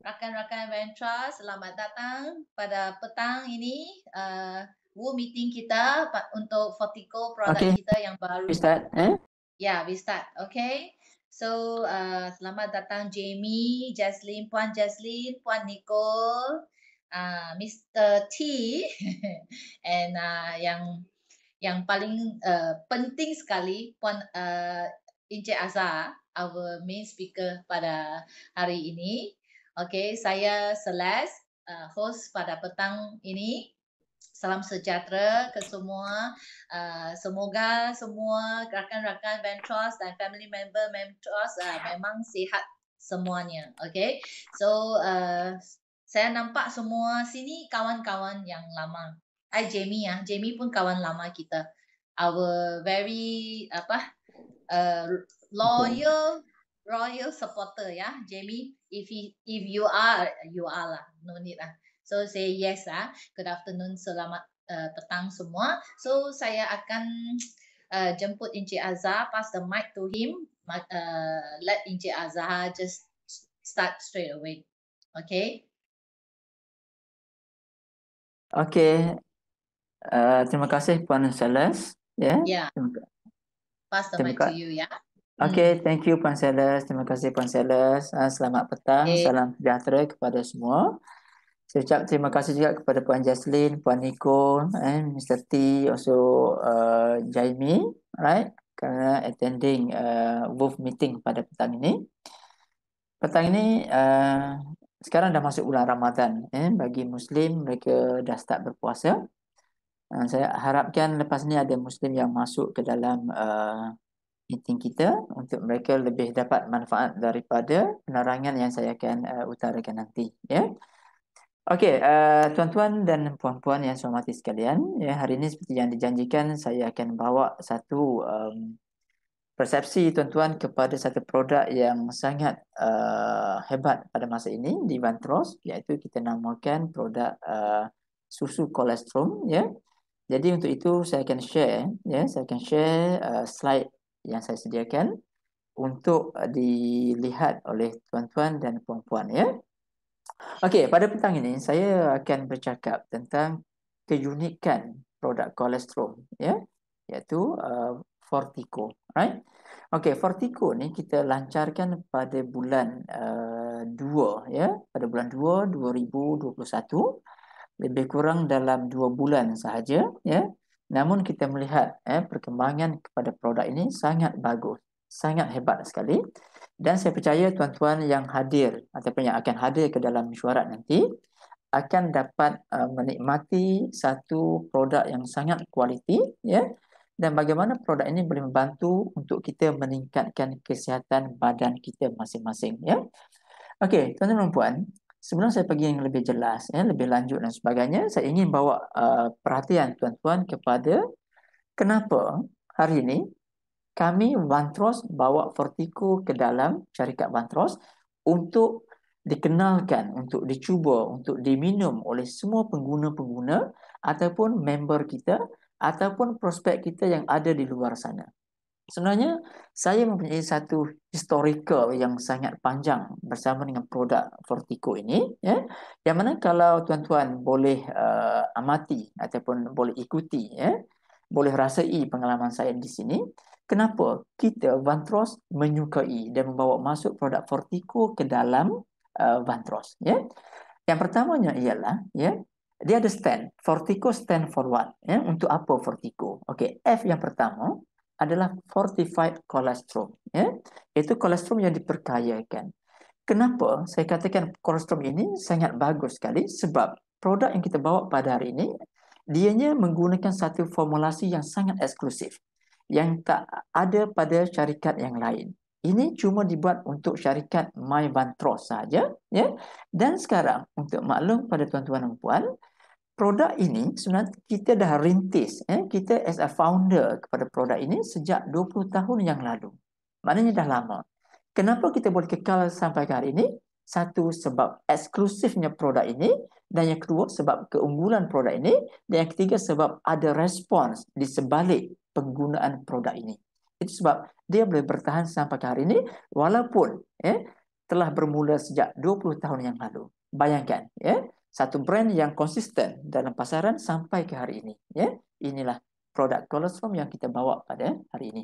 rakan-rakan Ventra, selamat datang pada petang ini. Meeting kita untuk Fortico produk Okay, kita yang baru. we start. Yeah, we start. Okay. So, selamat datang Jamie, Jaslyn, Puan Jaslyn, Puan Nicole, Mr. T, and yang paling penting sekali Puan Encik Azhar, our main speaker pada hari ini. Okay, saya Celeste, host pada petang ini. Salam sejahtera ke semua. Semoga semua rakan-rakan Ventros dan family member Ventros memang sihat semuanya. Okay, so saya nampak semua sini kawan-kawan yang lama. Jamie ya, Jamie pun kawan lama kita. Our very loyal supporter ya, Jamie. If you are lah, no need lah. So say yes lah. Good afternoon, selamat petang semua. So saya akan jemput Encik Azhar, pass the mic to him. Let Encik Azhar just start straight away. Okay. Okay. Terima kasih Puan Celeste. Yeah. Pass the mic to you ya. Okay, thank you Puan Celeste. Terima kasih Puan Celeste. Selamat petang, salam sejahtera kepada semua. Saya ucap terima kasih juga kepada Puan Jaslyn, Puan Nicole, and Mr. T, also Jamie, right? Kerana attending both meeting pada petang ini. Petang ini sekarang dah masuk bulan Ramadan. Bagi Muslim, mereka dah start berpuasa. Saya harapkan lepas ni ada Muslim yang masuk ke dalam meeting kita untuk mereka lebih dapat manfaat daripada penerangan yang saya akan utarakan nanti. Okey, tuan-tuan dan puan-puan yang saya hormati sekalian, hari ini seperti yang dijanjikan, saya akan bawa satu persepsi tuan-tuan kepada satu produk yang sangat hebat pada masa ini di Vantros, iaitu kita namakan produk susu kolestrum. Jadi untuk itu saya akan share, slide yang saya sediakan untuk dilihat oleh tuan-tuan dan puan-puan. Okey, pada petang ini saya akan bercakap tentang keunikan produk kolestrum, iaitu Fortico, right? Okey, Fortico ni kita lancarkan pada bulan 2, pada bulan 2 2021. Lebih kurang dalam 2 bulan sahaja, Namun kita melihat perkembangan kepada produk ini sangat bagus, sangat hebat sekali. Dan saya percaya tuan-tuan yang hadir ataupun yang akan hadir ke dalam mesyuarat nanti akan dapat menikmati satu produk yang sangat kualiti, dan bagaimana produk ini boleh membantu untuk kita meningkatkan kesihatan badan kita masing-masing. Okey, tuan-tuan dan puan, sebelum saya pergi yang lebih jelas, lebih lanjut dan sebagainya, saya ingin bawa perhatian tuan-tuan kepada kenapa hari ini kami Vantros bawa Fortico ke dalam syarikat Vantros untuk dikenalkan, untuk dicuba, untuk diminum oleh semua pengguna-pengguna ataupun member kita ataupun prospek kita yang ada di luar sana. Sebenarnya saya mempunyai satu historical yang sangat panjang bersama dengan produk Fortico ini, yang mana kalau tuan-tuan boleh amati ataupun boleh ikuti, boleh rasai pengalaman saya di sini, kenapa kita Vantros menyukai dan membawa masuk produk Fortico ke dalam Vantros. Yang pertamanya ialah, dia ada stand. Fortico stand for what? Untuk apa Fortico? Okey, F yang pertama adalah fortified cholesterol, Itu cholesterol yang diperkayakan. Kenapa saya katakan cholesterol ini sangat bagus sekali? Sebab produk yang kita bawa pada hari ini, dianya menggunakan satu formulasi yang sangat eksklusif yang tak ada pada syarikat yang lain. Ini cuma dibuat untuk syarikat My Vantros saja, Dan sekarang untuk maklum pada tuan-tuan dan puan, produk ini sebenarnya kita dah rintis, kita as a founder kepada produk ini sejak 20 tahun yang lalu. Maknanya dah lama. Kenapa kita boleh kekal sampai ke hari ini? Satu, sebab eksklusifnya produk ini, dan yang kedua sebab keunggulan produk ini, dan yang ketiga sebab ada respons di sebalik penggunaan produk ini. Itu sebab dia boleh bertahan sampai ke hari ini walaupun telah bermula sejak 20 tahun yang lalu. Bayangkan, ya, satu brand yang konsisten dalam pasaran sampai ke hari ini. Ya, inilah produk Colostrum yang kita bawa pada hari ini.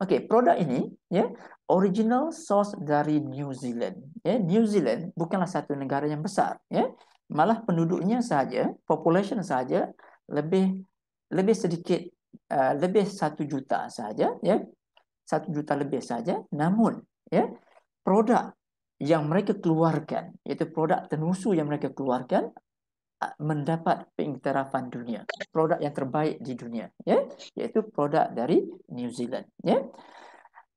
Okey, produk ini, ya, original source dari New Zealand. Ya, New Zealand bukanlah satu negara yang besar. Ya, malah penduduknya sahaja, population sahaja lebih sedikit, lebih 1 juta sahaja. Ya, 1 juta lebih saja. Namun, ya, produk yang mereka keluarkan, iaitu produk tenusu yang mereka keluarkan, mendapat pengiktirafan dunia. Produk yang terbaik di dunia, ya, iaitu produk dari New Zealand. Ya.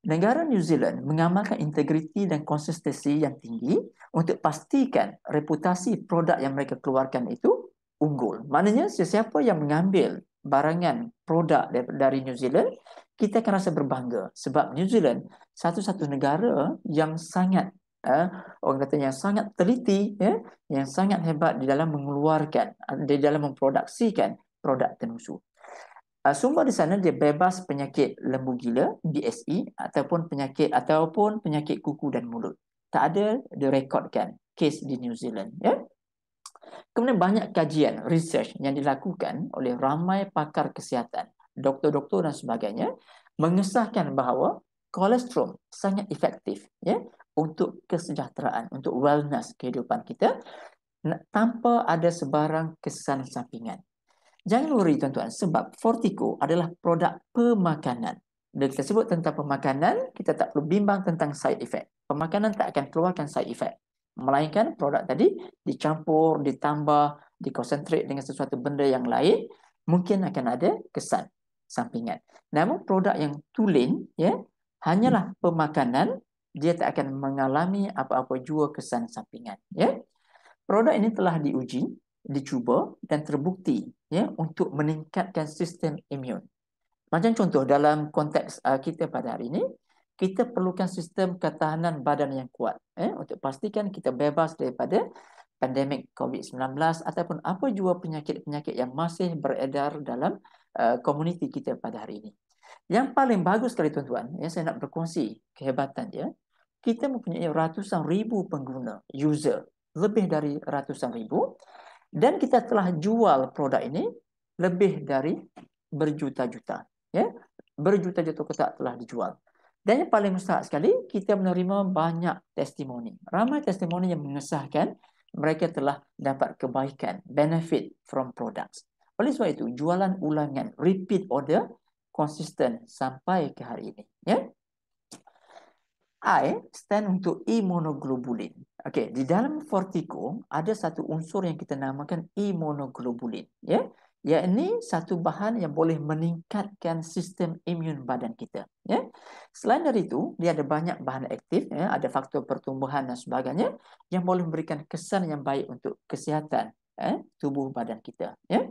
Negara New Zealand mengamalkan integriti dan konsistensi yang tinggi untuk pastikan reputasi produk yang mereka keluarkan itu unggul. Maknanya sesiapa yang mengambil barangan produk dari New Zealand, kita akan rasa berbangga sebab New Zealand satu-satu negara yang sangat orang kata yang sangat teliti, ya, yang sangat hebat di dalam mengeluarkan, di dalam memproduksikan produk tenusu. Sumber di sana dia bebas penyakit lembu gila, BSE, ataupun penyakit kuku dan mulut. Tak ada direkodkan kes di New Zealand. Ya. Kemudian banyak kajian, research yang dilakukan oleh ramai pakar kesihatan, doktor-doktor dan sebagainya, mengesahkan bahawa Colostrum sangat efektif, ya, untuk kesejahteraan, untuk wellness kehidupan kita tanpa ada sebarang kesan sampingan. Jangan worry tuan-tuan, sebab Fortico adalah produk pemakanan. Bila kita sebut tentang pemakanan, kita tak perlu bimbang tentang side effect. Pemakanan tak akan keluarkan side effect. Melainkan produk tadi dicampur, ditambah, dikonsentrate dengan sesuatu benda yang lain, mungkin akan ada kesan sampingan. Namun produk yang tulen, ya, hanyalah pemakanan, dia tak akan mengalami apa-apa jua kesan sampingan. Ya. Produk ini telah diuji, dicuba dan terbukti, ya, untuk meningkatkan sistem imun. Macam contoh dalam konteks kita pada hari ini, kita perlukan sistem ketahanan badan yang kuat, untuk pastikan kita bebas daripada pandemik COVID-19 ataupun apa jua penyakit-penyakit yang masih beredar dalam komuniti kita pada hari ini. Yang paling bagus sekali tuan-tuan, saya nak berkongsi kehebatan dia. Kita mempunyai ratusan ribu pengguna, user, lebih dari ratusan ribu, dan kita telah jual produk ini lebih dari berjuta-juta, ya, berjuta-juta kotak telah dijual. Dan yang paling besar sekali, kita menerima banyak testimoni, ramai testimoni yang mengesahkan mereka telah dapat kebaikan, benefit from products. Oleh sebab itu, jualan ulangan, repeat order, konsisten sampai ke hari ini. Ya. I stand untuk immunoglobulin. Okey, di dalam Fortico ada satu unsur yang kita namakan immunoglobulin, ya. Yakni satu bahan yang boleh meningkatkan sistem imun badan kita, ya. Selain dari itu, dia ada banyak bahan aktif, ya, ada faktor pertumbuhan dan sebagainya yang boleh memberikan kesan yang baik untuk kesihatan tubuh badan kita, ya.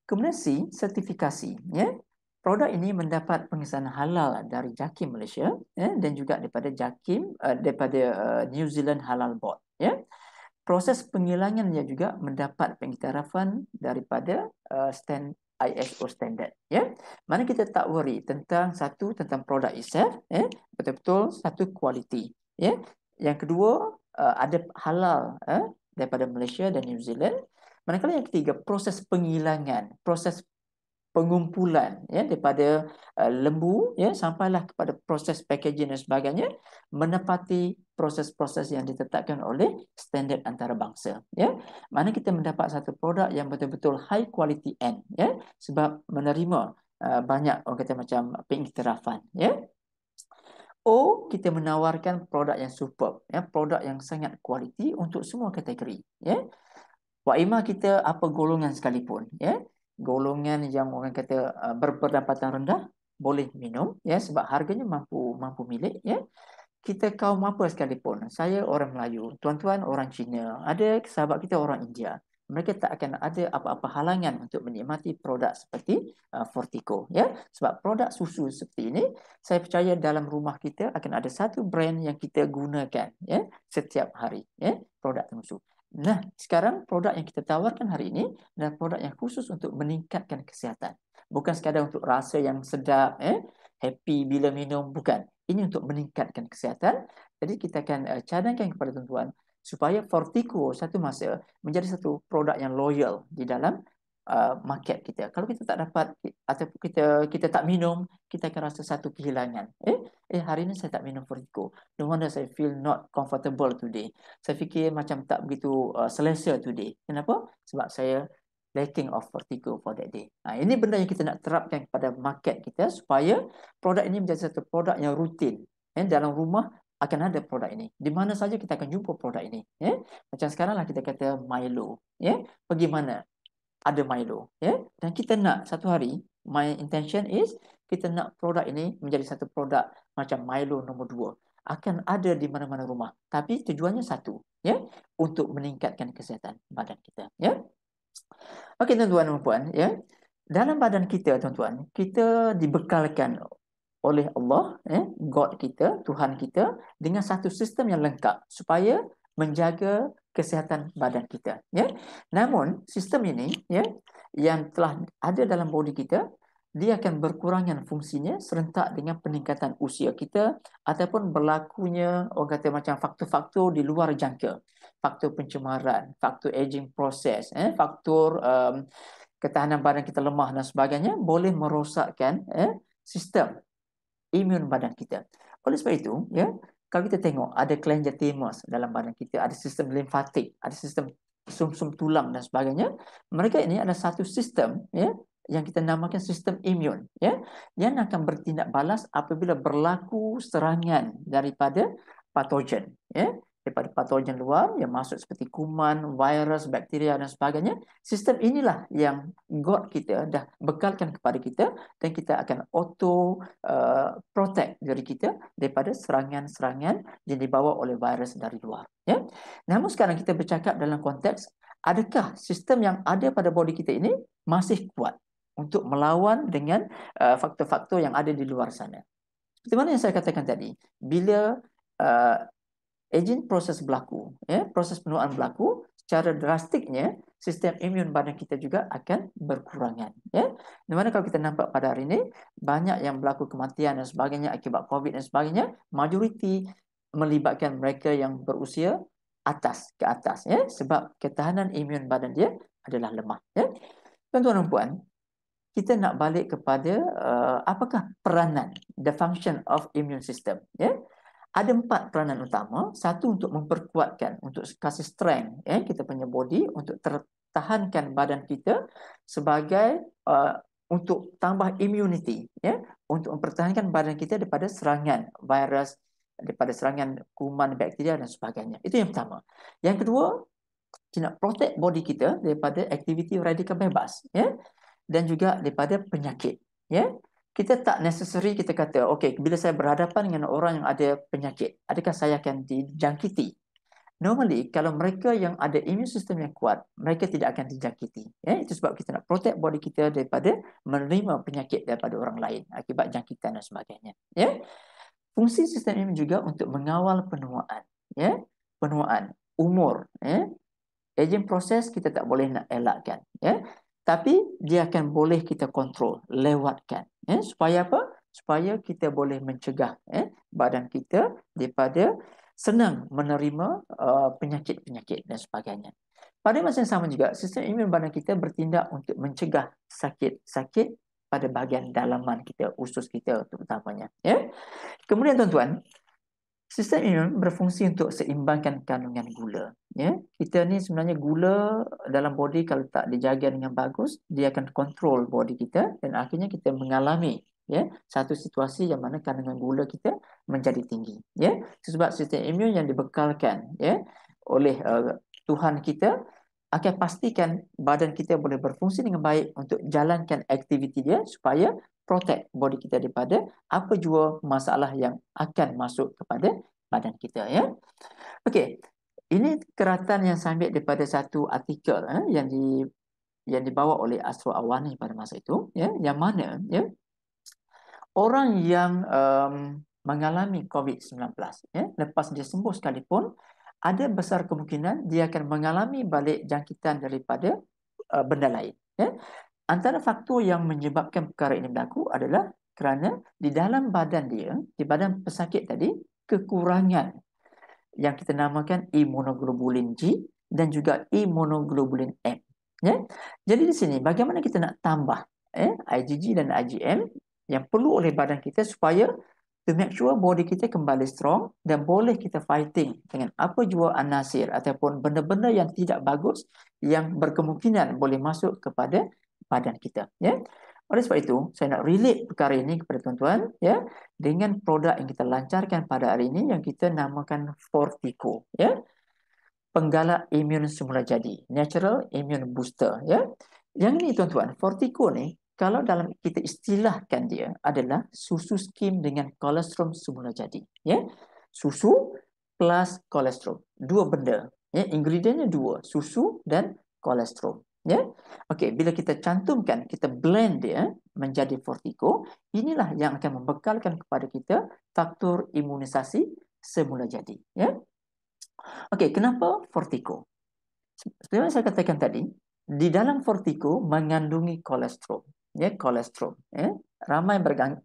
Kemudian C, sertifikasi, ya. Produk ini mendapat pengesahan halal dari JAKIM Malaysia, ya, dan juga daripada JAKIM daripada New Zealand Halal Board, ya. Proses penghilangannya juga mendapat pengiktirafan daripada ISO standard, ya. Mana kita tak worry tentang produk itself, ya, betul-betul satu kualiti, ya. Yang kedua, ada halal daripada Malaysia dan New Zealand. Manakala yang ketiga, proses penghilangan, proses pengumpulan, ya, daripada lembu, ya, sampailah kepada proses packaging dan sebagainya menepati proses-proses yang ditetapkan oleh standard antarabangsa, ya. Mana kita mendapat satu produk yang betul-betul high quality end, ya, sebab menerima banyak orang kata macam pengiktirafan, ya. O, kita menawarkan produk yang superb, ya, produk yang sangat kualiti untuk semua kategori, ya. Waimah kita apa golongan sekalipun, ya. Golongan yang orang kata berpendapatan rendah boleh minum, ya, sebab harganya mampu milik, ya. Kita kaum apa sekalipun, saya orang Melayu, tuan-tuan orang Cina, ada sahabat kita orang India, mereka tak akan ada apa-apa halangan untuk menikmati produk seperti Fortico, ya. Sebab produk susu seperti ini, saya percaya dalam rumah kita akan ada satu brand yang kita gunakan, ya, setiap hari, ya, produk susu. Nah, sekarang produk yang kita tawarkan hari ini adalah produk yang khusus untuk meningkatkan kesihatan. Bukan sekadar untuk rasa yang sedap, happy bila minum, bukan. Ini untuk meningkatkan kesihatan Jadi kita akan cadangkan kepada tuan-tuan supaya Fortico satu masa menjadi satu produk yang loyal di dalam market kita. Kalau kita tak dapat ataupun kita tak minum, kita akan rasa satu kehilangan. Hari ini saya tak minum Fortico. No wonder saya feel not comfortable today. Saya fikir macam tak begitu selesa today. Kenapa? Sebab saya lacking of Fortico for that day. Ini benda yang kita nak terapkan kepada market kita supaya produk ini menjadi satu produk yang rutin. Dalam rumah akan ada produk ini. Di mana saja kita akan jumpa produk ini. Macam sekarang lah kita kata Milo. Pergi mana? Ada Milo. Dan kita nak satu hari, my intention is kita nak produk ini menjadi satu produk macam Milo nombor 2. Akan ada di mana-mana rumah. Tapi tujuannya satu. Untuk meningkatkan kesihatan badan kita. Okey tuan-tuan dan puan, dalam badan kita tuan-tuan, kita dibekalkan oleh Allah, God kita, Tuhan kita dengan satu sistem yang lengkap supaya menjaga kesihatan badan kita. Namun sistem ini yang telah ada dalam body kita, dia akan berkurangan fungsinya serentak dengan peningkatan usia kita ataupun berlakunya orang kata macam faktor-faktor di luar jangka. Faktor pencemaran, faktor aging process, faktor ketahanan badan kita lemah dan sebagainya boleh merosakkan sistem imun badan kita. Oleh sebab itu, kalau kita tengok ada cholangiomas dalam badan kita, ada sistem limfatik, ada sistem sumsum tulang dan sebagainya, mereka ini ada satu sistem yang kita namakan sistem imun, yang akan bertindak balas apabila berlaku serangan daripada patogen, daripada patogen luar yang masuk seperti kuman, virus, bakteria dan sebagainya. Sistem inilah yang God kita dah bekalkan kepada kita dan kita akan auto protect diri kita daripada serangan-serangan yang dibawa oleh virus dari luar. Namun sekarang kita bercakap dalam konteks adakah sistem yang ada pada body kita ini masih kuat untuk melawan dengan faktor-faktor yang ada di luar sana. Seperti mana yang saya katakan tadi, bila aging proses berlaku, proses penuaan berlaku, secara drastiknya sistem imun badan kita juga akan berkurangan. Di mana kalau kita nampak pada hari ini, banyak yang berlaku kematian dan sebagainya akibat COVID dan sebagainya, majoriti melibatkan mereka yang berusia atas ke atas, sebab ketahanan imun badan dia adalah lemah. Tuan-tuan dan puan, kita nak balik kepada apakah peranan, the function of immune system. Ada 4 peranan utama. Satu untuk memperkuatkan, untuk kasih strength kita punya body, untuk tertahankan badan kita sebagai untuk tambah immunity, untuk mempertahankan badan kita daripada serangan virus, daripada serangan kuman, bakteria dan sebagainya. Itu yang pertama. Yang kedua, kita nak protect body kita daripada aktiviti radikal bebas, dan juga daripada penyakit. Kita tak necessary kita kata, okey, bila saya berhadapan dengan orang yang ada penyakit, adakah saya akan dijangkiti? Normally, kalau mereka yang ada immune system yang kuat, mereka tidak akan dijangkiti. Itu sebab kita nak protect body kita daripada menerima penyakit daripada orang lain akibat jangkitan dan sebagainya. Fungsi sistem imun juga untuk mengawal penuaan. Penuaan, umur. Aging proses kita tak boleh nak elakkan. Tapi dia akan boleh kita kontrol, lewatkan. Supaya apa? Supaya kita boleh mencegah badan kita daripada senang menerima penyakit-penyakit dan sebagainya. Pada masa yang sama juga, sistem imun badan kita bertindak untuk mencegah sakit-sakit pada bahagian dalaman kita, usus kita terutamanya. Kemudian tuan-tuan, sistem imun berfungsi untuk seimbangkan kandungan gula. Kita ni sebenarnya gula dalam body kalau tak dijaga dengan bagus, dia akan kontrol body kita dan akhirnya kita mengalami satu situasi yang mana kandungan gula kita menjadi tinggi. Sebab sistem imun yang dibekalkan oleh Tuhan kita akan pastikan badan kita boleh berfungsi dengan baik untuk jalankan aktiviti dia supaya protect body kita daripada apa jua masalah yang akan masuk kepada badan kita. Okey, ini keratan yang saya ambil daripada satu artikel yang dibawa oleh Asro Awani pada masa itu, yang mana orang yang mengalami COVID-19 lepas dia sembuh sekalipun, ada besar kemungkinan dia akan mengalami balik jangkitan daripada benda lain. Antara faktor yang menyebabkan perkara ini berlaku adalah kerana di dalam badan dia, di badan pesakit tadi, kekurangan yang kita namakan immunoglobulin G dan juga immunoglobulin M. Ya. Jadi di sini bagaimana kita nak tambah IgG dan IgM yang perlu oleh badan kita supaya to make sure body kita kembali strong dan boleh kita fighting dengan apa jua anasir ataupun benda-benda yang tidak bagus yang berkemungkinan boleh masuk kepada badan kita. Ya. Oleh sebab itu, saya nak relate perkara ini kepada tuan-tuan ya dengan produk yang kita lancarkan pada hari ini yang kita namakan Fortico ya. Penggalak imun semula jadi, natural immune booster ya. Yang ini tuan-tuan, Fortico ni kalau dalam kita istilahkan dia adalah susu skim dengan kolesterol semula jadi ya. Susu plus kolesterol, dua benda ya, ingredientnya dua, susu dan kolesterol ya. Okey, bila kita cantumkan, kita blend dia menjadi Fortico, inilah yang akan membekalkan kepada kita faktor imunisasi semula jadi ya. Okey, kenapa Fortico? Seperti saya katakan tadi, di dalam Fortico mengandungi kolesterol ya, kolesterol ya. Ramai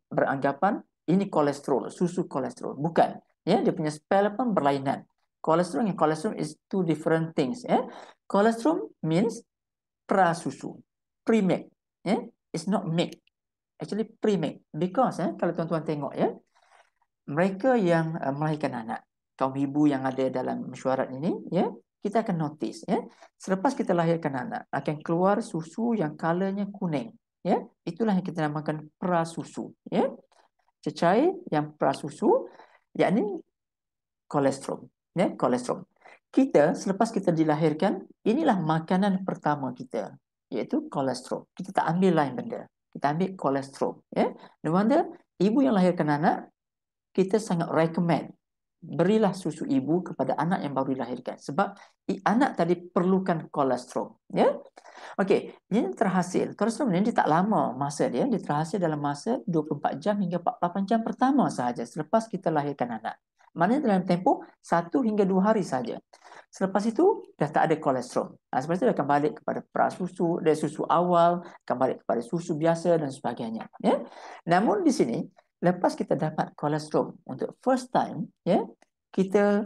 beranggapan ini kolesterol, susu kolesterol, bukan ya, dia punya spell pun berlainan. Kolesterol and kolesterol is two different things ya. Kolesterol means pra-susu, pre-milk ya. It's not milk, actually pre-milk, because kalau tuan-tuan tengok ya, mereka yang melahirkan anak, kaum ibu yang ada dalam mesyuarat ini ya, kita akan notice ya, selepas kita lahirkan anak akan keluar susu yang colornya kuning ya, itulah yang kita namakan prasusu ya, cecair yang prasusu, yakni kolesterol ya, kolesterol. Kita selepas kita dilahirkan, inilah makanan pertama kita, iaitu kolesterol. Kita tak ambil lain benda, kita ambil kolesterol ya. No wonder ibu yang lahirkan anak, kita sangat recommend berilah susu ibu kepada anak yang baru dilahirkan sebab anak tadi perlukan kolesterol ya. Okey, ini terhasil. Kolesterol ini dia tak lama masa dia terhasil dalam masa 24 jam hingga 48 jam pertama sahaja selepas kita lahirkan anak. Maknanya dalam tempoh 1 hingga 2 hari saja. Selepas itu dah tak ada kolesterol. Selepas itu dia akan balik kepada prasusu, dari susu awal, akan balik kepada susu biasa dan sebagainya ya. Namun di sini lepas kita dapat kolesterol untuk first time ya, kita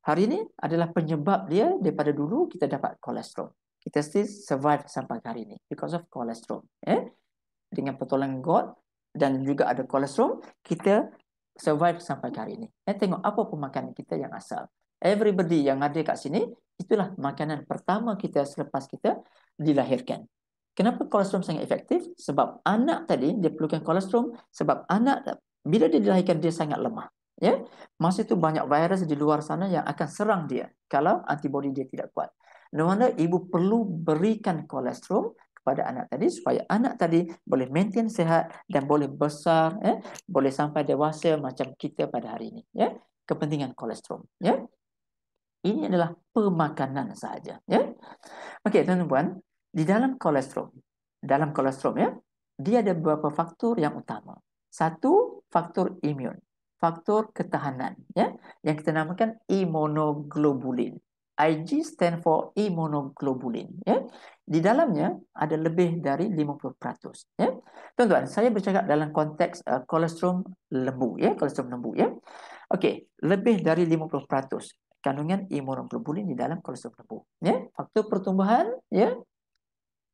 hari ini adalah penyebab dia daripada dulu kita dapat kolesterol. Kita still survive sampai hari ini because of kolesterol ya. Dengan pertolongan God dan juga ada kolesterol, kita survive sampai hari ini. Tengok apa pemakanan kita yang asal. Everybody yang ada kat sini, itulah makanan pertama kita selepas kita dilahirkan. Kenapa kolesterol sangat efektif? Sebab anak tadi dia perlukan kolesterol sebab anak bila dia dilahirkan dia sangat lemah. Ya, masa itu banyak virus di luar sana yang akan serang dia kalau antibodi dia tidak kuat. No wonder ibu perlu berikan kolesterol kepada anak tadi supaya anak tadi boleh maintain sihat dan boleh besar, boleh sampai dewasa macam kita pada hari ini. Ya, kepentingan kolesterol. Ya, ini adalah pemakanan sahaja. Ya, okey tuan-tuan. Di dalam kolesterol ya, dia ada beberapa faktor yang utama. Satu, faktor imun, faktor ketahanan ya, yang kita namakan immunoglobulin. Ig stand for immunoglobulin ya. Di dalamnya ada lebih dari 50% ya. Tuan-tuan, saya bercakap dalam konteks kolesterol lembu ya, kolesterol lembu ya. Okey, lebih dari 50% kandungan immunoglobulin di dalam kolesterol lembu ya. Faktor pertumbuhan ya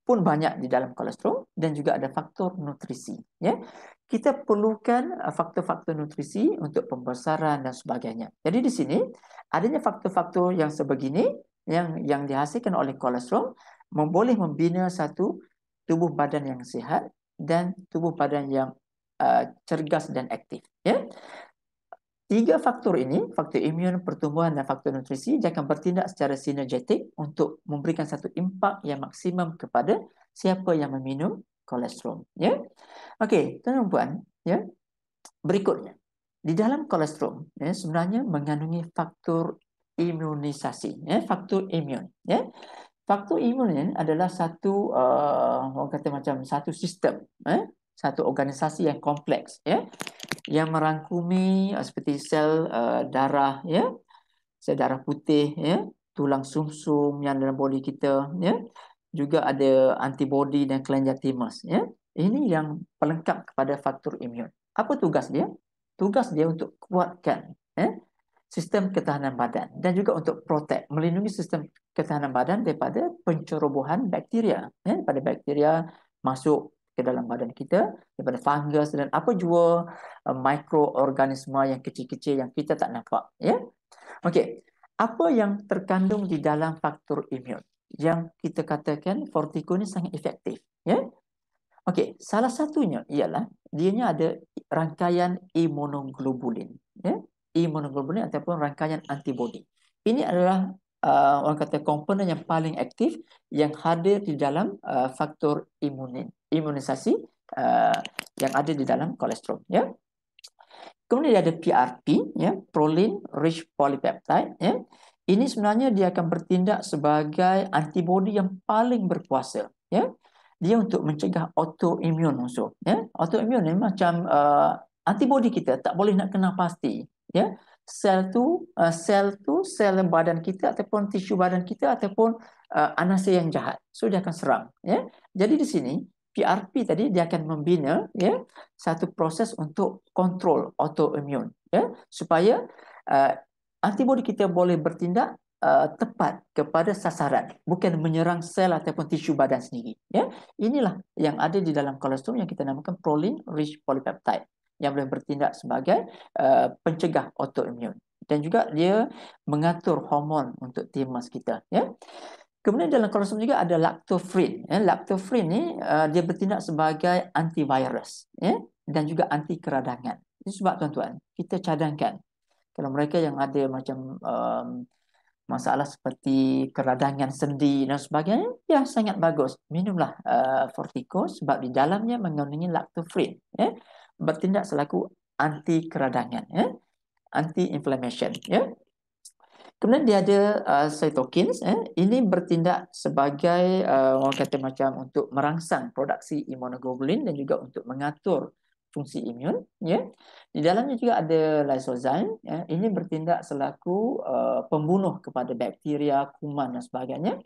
pun banyak di dalam kolesterol dan juga ada faktor nutrisi ya. Kita perlukan faktor-faktor nutrisi untuk pembesaran dan sebagainya. Jadi di sini adanya faktor-faktor yang sebegini yang dihasilkan oleh kolesterol boleh membina satu tubuh badan yang sihat dan tubuh badan yang cergas dan aktif ya. Tiga faktor ini, faktor imun, pertumbuhan dan faktor nutrisi, dia akan bertindak secara sinergetik untuk memberikan satu impak yang maksimum kepada siapa yang meminum kolesterol. Ya, okey, tuan-tuan, ya. Berikutnya, di dalam kolesterol, ya, sebenarnya mengandungi faktor imunisasi, ya, faktor imun. Ya, faktor imun ini adalah satu, orang kata macam satu sistem, satu organisasi yang kompleks, ya, yang merangkumi seperti sel darah ya, sel darah putih ya, tulang sumsum yang dalam body kita ya, juga ada antibodi dan kelenjar timus ya. Ini yang pelengkap kepada faktor imun. Apa tugas dia? Tugas dia untuk kuatkan ya, sistem ketahanan badan dan juga untuk protect, melindungi sistem ketahanan badan daripada pencerobohan bakteria. Pada bakteria masuk ke dalam badan kita, daripada fungus dan apa jua mikroorganisma yang kecil-kecil yang kita tak nampak. Okey, apa yang terkandung di dalam faktor imun yang kita katakan Fortico ni sangat efektif? Okey, salah satunya ialah dianya ada rangkaian imunoglobulin. Imunoglobulin ataupun rangkaian antibodi. Ini adalah orang kata komponen yang paling aktif yang hadir di dalam faktor imunisasi yang ada di dalam kolesterol. Kemudian ada PRP, proline rich polypeptide. Ini sebenarnya dia akan bertindak sebagai antibodi yang paling berkuasa. Dia untuk mencegah autoimun musuh. Autoimun ni macam antibodi kita tak boleh nak kena pasti. Sel sel badan kita ataupun tisu badan kita ataupun anasa yang jahat. So dia akan serang. Jadi di sini PRP tadi dia akan membina satu proses untuk kontrol autoimun supaya antibodi kita boleh bertindak tepat kepada sasaran, bukan menyerang sel ataupun tisu badan sendiri. Inilah yang ada di dalam kolesterol yang kita namakan proline rich polypeptide yang boleh bertindak sebagai pencegah autoimun dan juga dia mengatur hormon untuk timus kita. Kemudian dalam kolesterol juga ada lactoferrin. Lactoferrin ni dia bertindak sebagai antivirus dan juga anti keradangan. Itu sebab tuan-tuan, kita cadangkan kalau mereka yang ada macam masalah seperti keradangan sendi dan sebagainya, ya sangat bagus. Minumlah Fortico sebab di dalamnya mengandungi lactoferrin. Bertindak selaku anti keradangan, anti inflammation. Kemudian dia ada cytokines. Ini bertindak sebagai orang kata macam untuk merangsang produksi imunoglobulin dan juga untuk mengatur fungsi imun. Di dalamnya juga ada lysozyme. Ini bertindak selaku pembunuh kepada bakteria, kuman dan sebagainya.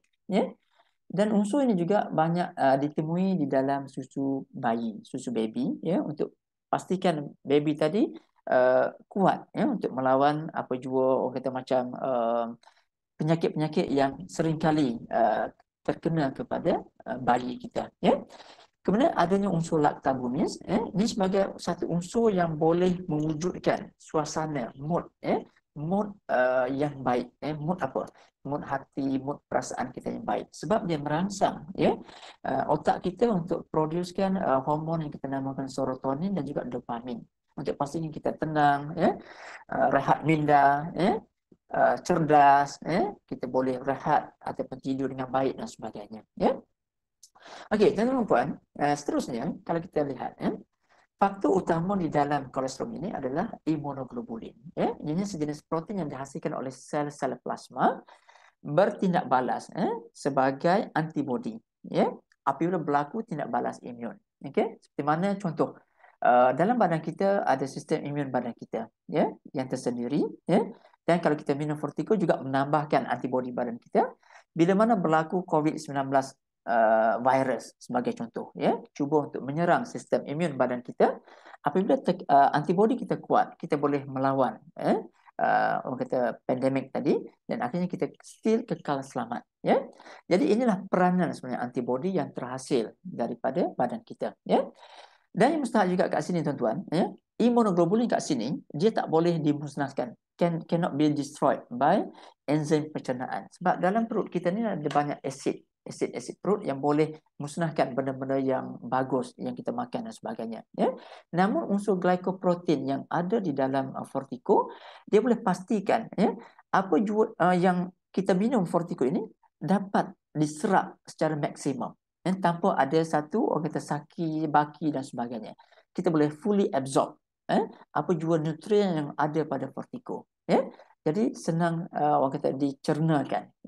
Dan unsur ini juga banyak ditemui di dalam susu bayi, susu baby, untuk pastikan baby tadi kuat untuk melawan apa jua orang kata macam penyakit-penyakit yang seringkali terkena kepada bayi kita. Kemudian adanya unsur lactabumin. Ini sebagai satu unsur yang boleh mewujudkan suasana mood, mood yang baik. Mood apa? Mood hati, mood perasaan kita yang baik. Sebab dia merangsang otak kita untuk producekan hormon yang kita namakan serotonin dan juga dopamin. Untuk pastikan kita tenang, rehat minda, cerdas, kita boleh rehat ataupun tidur dengan baik dan sebagainya. Okey, tuan-tuan dan puan, seterusnya kalau kita lihat, faktor utama di dalam kolesterol ini adalah imunoglobulin. Ini sejenis protein yang dihasilkan oleh sel-sel plasma bertindak balas sebagai antibodi. Apabila berlaku tindak balas imun. Seperti mana contoh, dalam badan kita ada sistem imun badan kita yang tersendiri. Dan kalau kita minum Fortico juga menambahkan antibodi badan kita. Bila mana berlaku COVID-19 virus sebagai contoh, cuba untuk menyerang sistem imun badan kita, apabila antibodi kita kuat, kita boleh melawan orang kata pandemik tadi dan akhirnya kita still kekal selamat. Jadi inilah peranan sebenarnya antibodi yang terhasil daripada badan kita. Dan yang mustahil juga kat sini tuan-tuan, imunoglobulin kat sini dia tak boleh dimusnahkan, cannot be destroyed by enzim pencernaan. Sebab dalam perut kita ni ada banyak asid perut yang boleh musnahkan benda-benda yang bagus yang kita makan dan sebagainya. Namun unsur glycoprotein yang ada di dalam Fortico, dia boleh pastikan apa jua yang kita minum Fortico ini dapat diserap secara maksimum tanpa ada satu orang kata saki, baki dan sebagainya. Kita boleh fully absorb apa jua nutrien yang ada pada Fortico. Jadi senang orang kata dicernakan.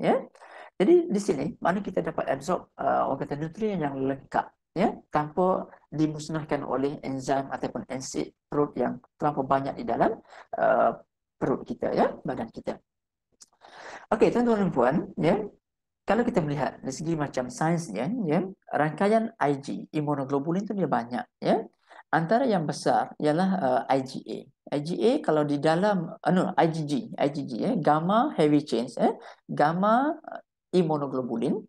Jadi di sini mana kita dapat absorb orang kata nutrien yang lengkap tanpa dimusnahkan oleh enzim ataupun asid perut yang terlalu banyak di dalam perut kita, badan kita. Okey, tuan-tuan dan puan, kalau kita melihat dari segi macam sainsnya, rangkaian IG imunoglobulin tu dia banyak, antara yang besar ialah IgA. IgA kalau di dalam IgG, gamma heavy chains, gamma immunoglobulin,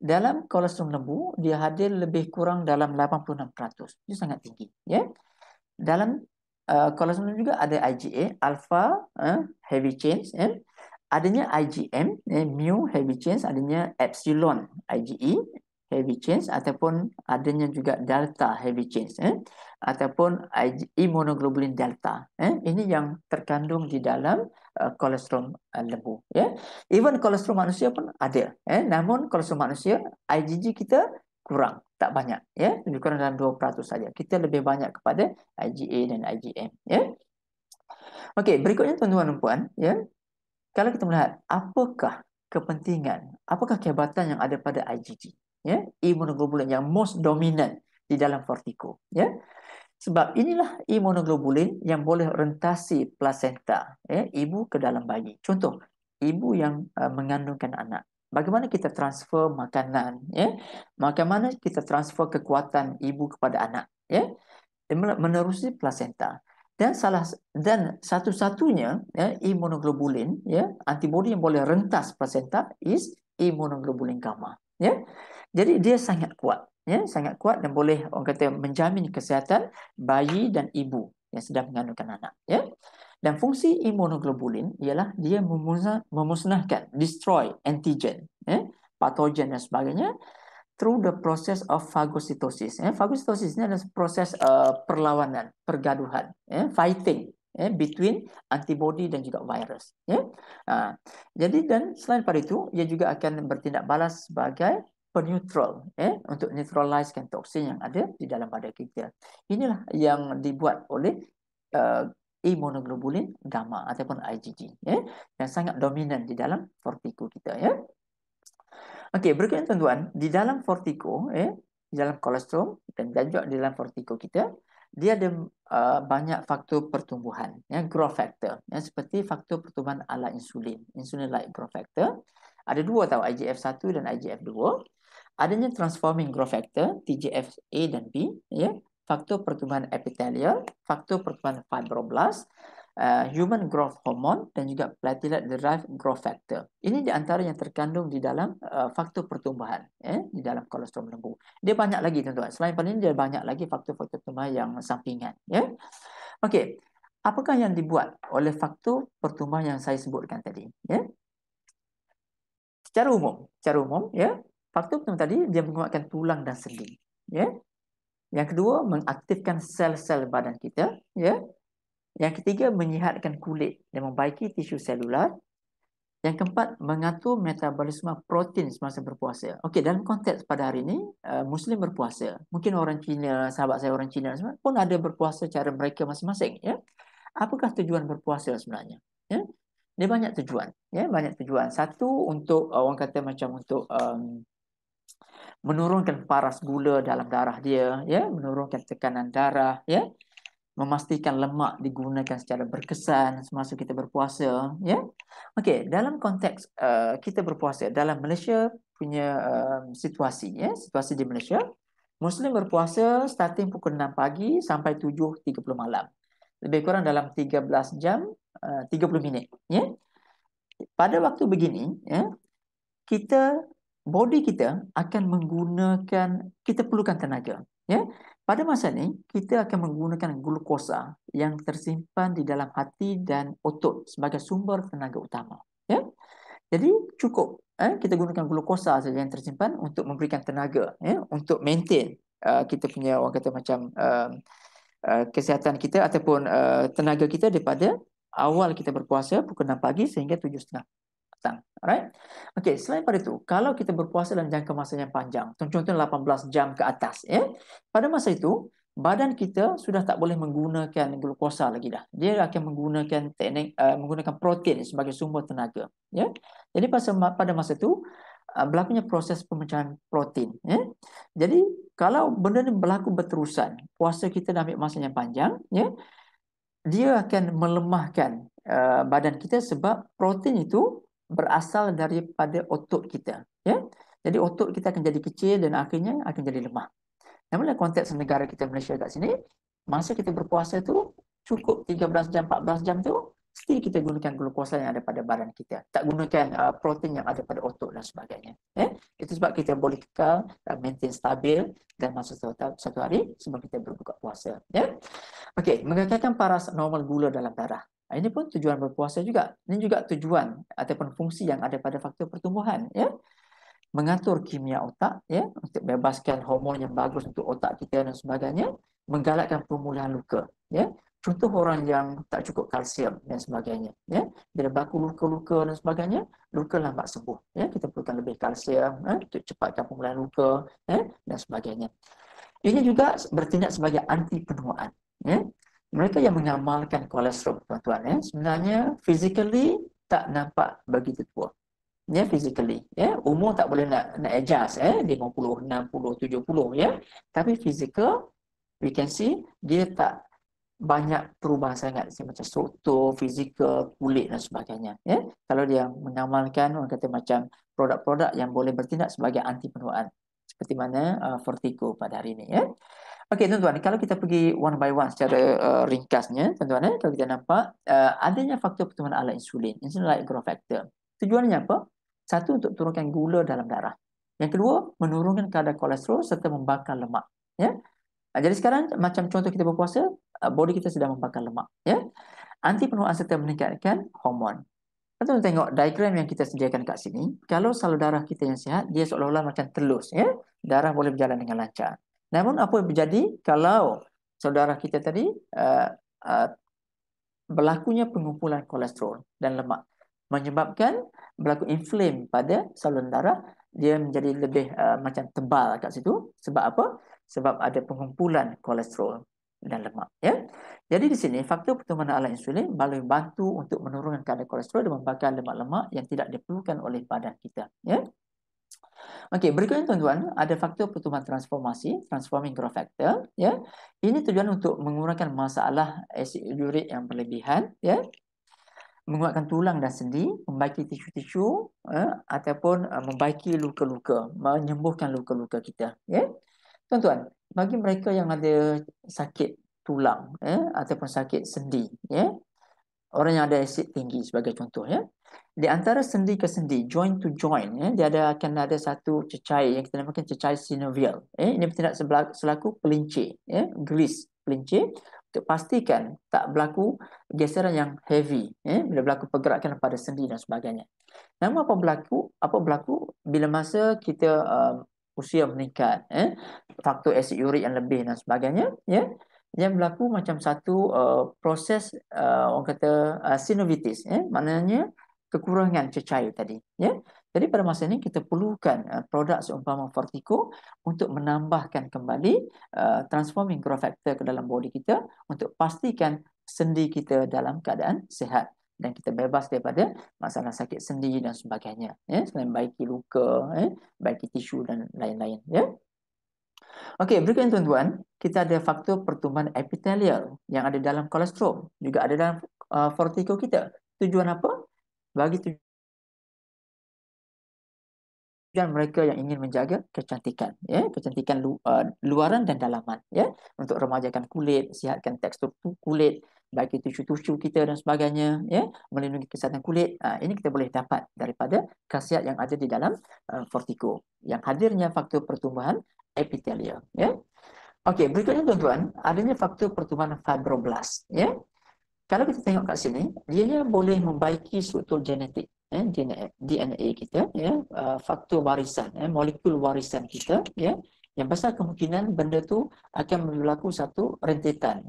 dalam kolesterol lembu dia hadir lebih kurang dalam 86%. Itu sangat tinggi, Dalam kolesterol juga ada IgA, alpha heavy chains, adanya IgM, mu heavy chains, adanya epsilon IgE heavy chains, ataupun adanya juga delta heavy chains, ataupun immunoglobulin delta. Ini yang terkandung di dalam kolesterol lembu. Even kolesterol manusia pun ada. Namun kolesterol manusia, IgG kita kurang, tak banyak. Lebih kurang dalam 2% saja. Kita lebih banyak kepada IgA dan IgM. Okey, berikutnya tuan-tuan dan puan, kalau kita melihat apakah kepentingan, apakah kehebatan yang ada pada IgG, imunoglobulin yang most dominant di dalam vertigo, sebab inilah imunoglobulin yang boleh rentasi plasenta, ibu ke dalam bayi. Contoh, ibu yang mengandungkan anak. Bagaimana kita transfer makanan, bagaimana kita transfer kekuatan ibu kepada anak, menerusi plasenta. Dan satu-satunya imunoglobulin, antibodi yang boleh rentas plasenta is imunoglobulin gamma. Jadi dia sangat kuat, sangat kuat dan boleh orang kata menjamin kesihatan bayi dan ibu yang sedang mengandungkan anak. Dan fungsi imunoglobulin ialah dia memusnahkan, destroy antigen, patogen dan sebagainya through the process of phagocytosis. Phagocytosis ini adalah proses perlawanan, pergaduhan, fighting between antibody dan juga virus. Jadi dan selain pada itu, ia juga akan bertindak balas sebagai peneutral, untuk neutralizekan toksin yang ada di dalam badan kita. Inilah yang dibuat oleh imunoglobulin gamma ataupun IgG, yang sangat dominan di dalam vertigo kita. Okey, berikutnya tuan-tuan, di dalam vertigo, di dalam kolesterol dan juga di dalam vertigo kita, dia ada banyak faktor pertumbuhan, growth factor, seperti faktor pertumbuhan ala insulin like growth factor. Ada dua tahu, IGF-1 dan IGF-2. Adanya transforming growth factor, TGF-A dan B, faktor pertumbuhan epithelial, faktor pertumbuhan fibroblast, human growth hormone dan juga platelet derived growth factor. Ini di antara yang terkandung di dalam faktor pertumbuhan, di dalam kolesterol lembu. Dia banyak lagi tuan-tuan. Selain pada ini dia banyak lagi faktor-faktor pertumbuhan yang sampingan. Okey. Apakah yang dibuat oleh faktor pertumbuhan yang saya sebutkan tadi? Secara umum, faktor pertumbuhan tadi dia menguatkan tulang dan sendi. Yang kedua, mengaktifkan sel-sel badan kita. Yang ketiga, menyihatkan kulit dan membaiki tisu selular. Yang keempat, mengatur metabolisme protein semasa berpuasa. Okey, dalam konteks pada hari ini, Muslim berpuasa. Mungkin orang Cina, sahabat saya orang Cina pun ada berpuasa cara mereka masing-masing. Apakah tujuan berpuasa sebenarnya? Dia banyak tujuan. Banyak tujuan. Satu, untuk orang kata macam untuk menurunkan paras gula dalam darah dia, menurunkan tekanan darah, memastikan lemak digunakan secara berkesan semasa kita berpuasa. Okey, dalam konteks kita berpuasa dalam Malaysia punya situasi, situasi di Malaysia, Muslim berpuasa starting pukul 6 pagi sampai 7.30 malam. Lebih kurang dalam 13 jam 30 minit. Pada waktu begini, body kita akan menggunakan, kita perlukan tenaga. Pada masa ini, kita akan menggunakan glukosa yang tersimpan di dalam hati dan otot sebagai sumber tenaga utama. Jadi cukup kita gunakan glukosa saja yang tersimpan untuk memberikan tenaga, untuk maintain kita punya orang kata macam kesihatan kita ataupun tenaga kita daripada awal kita berpuasa pukul 6 pagi sehingga 7.30 petang. Alright? Okey, selain pada itu, kalau kita berpuasa dalam jangka masa yang panjang, contohnya 18 jam ke atas, pada masa itu badan kita sudah tak boleh menggunakan glukosa lagi dah. Dia akan menggunakan teknik menggunakan protein sebagai sumber tenaga. Jadi pada masa itu berlakunya proses pemecahan protein. Jadi kalau benda ini berlaku berterusan, puasa kita dah ambil masa yang panjang, dia akan melemahkan badan kita sebab protein itu berasal daripada otot kita. Jadi otot kita akan jadi kecil dan akhirnya akan jadi lemah. Namun dalam konteks negara kita Malaysia kat sini, masa kita berpuasa tu cukup 13 jam, 14 jam tu, still kita gunakan glukosa yang ada pada badan kita. Tak gunakan protein yang ada pada otot dan sebagainya. Itu sebab kita boleh kekal dan maintain stabil dan masa satu hari sebelum kita berbuka puasa. Okey, mengekalkan paras normal gula dalam darah. Ini pun tujuan berpuasa juga. Ini juga tujuan ataupun fungsi yang ada pada faktor pertumbuhan. Mengatur kimia otak, untuk bebaskan hormon yang bagus untuk otak kita dan sebagainya, menggalakkan pemulihan luka. Contoh orang yang tak cukup kalsium dan sebagainya. Bila berlaku luka-luka dan sebagainya, luka lambat sembuh. Kita perlukan lebih kalsium untuk cepatkan pemulihan luka dan sebagainya. Ini juga bertindak sebagai anti penuaan. Mereka yang mengamalkan kolesterol, tuan-tuan, sebenarnya physically tak nampak begitu tua. Physically, umur tak boleh nak adjust, 50, 60, 70, tapi physical, we can see dia tak banyak perubahan sangat, macam struktur, fizikal, kulit dan sebagainya. Kalau dia mengamalkan, orang kata macam produk-produk yang boleh bertindak sebagai anti penuaan, seperti mana Fortico pada hari ini. Okey, tuan-tuan, kalau kita pergi one by one secara ringkasnya, tuan-tuan, kalau kita nampak adanya faktor pertumbuhan ala insulin like growth factor. Tujuannya apa? Satu, untuk turunkan gula dalam darah. Yang kedua, menurunkan kadar kolesterol serta membakar lemak. Jadi sekarang macam contoh kita berpuasa, body kita sedang membakar lemak. Anti penuaan serta meningkatkan hormon. Tuan-tuan tengok diagram yang kita sediakan kat sini. Kalau salur darah kita yang sihat, dia seolah-olah macam telus. Darah boleh berjalan dengan lancar. Namun apa yang terjadi kalau saudara kita tadi berlakunya pengumpulan kolesterol dan lemak, menyebabkan berlaku inflame pada saluran darah, dia menjadi lebih macam tebal kat situ. Sebab apa? Sebab ada pengumpulan kolesterol dan lemak. Jadi di sini faktor pertumbuhan ala insulin boleh bantu untuk menurunkan kadar kolesterol dan membakar lemak-lemak yang tidak diperlukan oleh badan kita. Okey, berikutnya tuan-tuan, ada faktor pertumbuhan transformasi, transforming growth factor. Ini tujuan untuk mengurangkan masalah asid urik yang berlebihan, menguatkan tulang dan sendi, membaiki tisu-tisu ataupun membaiki luka-luka, menyembuhkan luka-luka kita. Tuan-tuan, bagi mereka yang ada sakit tulang ataupun sakit sendi, orang yang ada asid tinggi sebagai contoh, di antara sendi ke sendi, joint to joint, dia akan ada satu cecair yang kita namakan cecair synovial. Ini bertindak selaku pelincir, grease pelincir, untuk pastikan tak berlaku geseran yang heavy bila berlaku pergerakan pada sendi dan sebagainya. Namun apa berlaku bila masa kita usia meningkat, faktor asid urik yang lebih dan sebagainya, yang berlaku macam satu proses orang kata synovitis, maknanya kekurangan cecair tadi. Jadi pada masa ini kita perlukan produk seumpama Fortico untuk menambahkan kembali transforming growth factor ke dalam body kita untuk pastikan sendi kita dalam keadaan sihat dan kita bebas daripada masalah sakit sendi dan sebagainya. Selain baiki luka, baiki tisu dan lain-lain. Okey, berikutnya tuan-tuan, kita ada faktor pertumbuhan epithelial yang ada dalam kolesterol, juga ada dalam Fortico kita. Tujuan apa? Bagi tujuan mereka yang ingin menjaga kecantikan, kecantikan luaran dan dalaman, untuk remajakan kulit, sihatkan tekstur kulit, bagi tisu-tisu kita dan sebagainya, melindungi kesihatan kulit. Ini kita boleh dapat daripada khasiat yang ada di dalam Fortico, yang hadirnya faktor pertumbuhan epithelial. Okey, berikutnya tuan-tuan, adanya faktor pertumbuhan fibroblast. Kalau kita tengok kat sini, dia boleh membaiki struktur genetik, DNA kita, faktor warisan, molekul warisan kita, yang besar kemungkinan benda tu akan berlaku satu rentetan.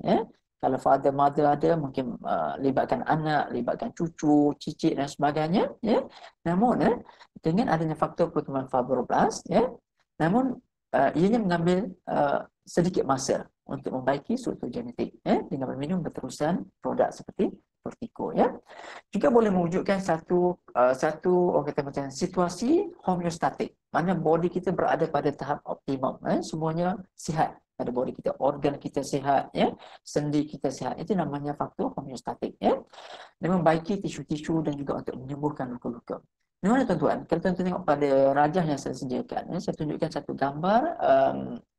Kalau father mother ada, mungkin libatkan anak, libatkan cucu, cicit dan sebagainya. Namun dengan adanya faktor pertumbuhan fibroblast, namun ianya mengambil sedikit masa untuk membaiki struktur genetik dengan meminum berterusan produk seperti Fortico. Juga boleh mewujudkan satu orang kata macam situasi homeostatik, mana body kita berada pada tahap optimum, semuanya sihat pada body kita, organ kita sihat, sendi kita sihat. Itu namanya faktor homeostatik, dan membaiki tisu-tisu dan juga untuk menyembuhkan luka-luka. Di mana tuan-tuan? Kalau tuan-tuan tengok pada rajah yang saya sediakan, saya tunjukkan satu gambar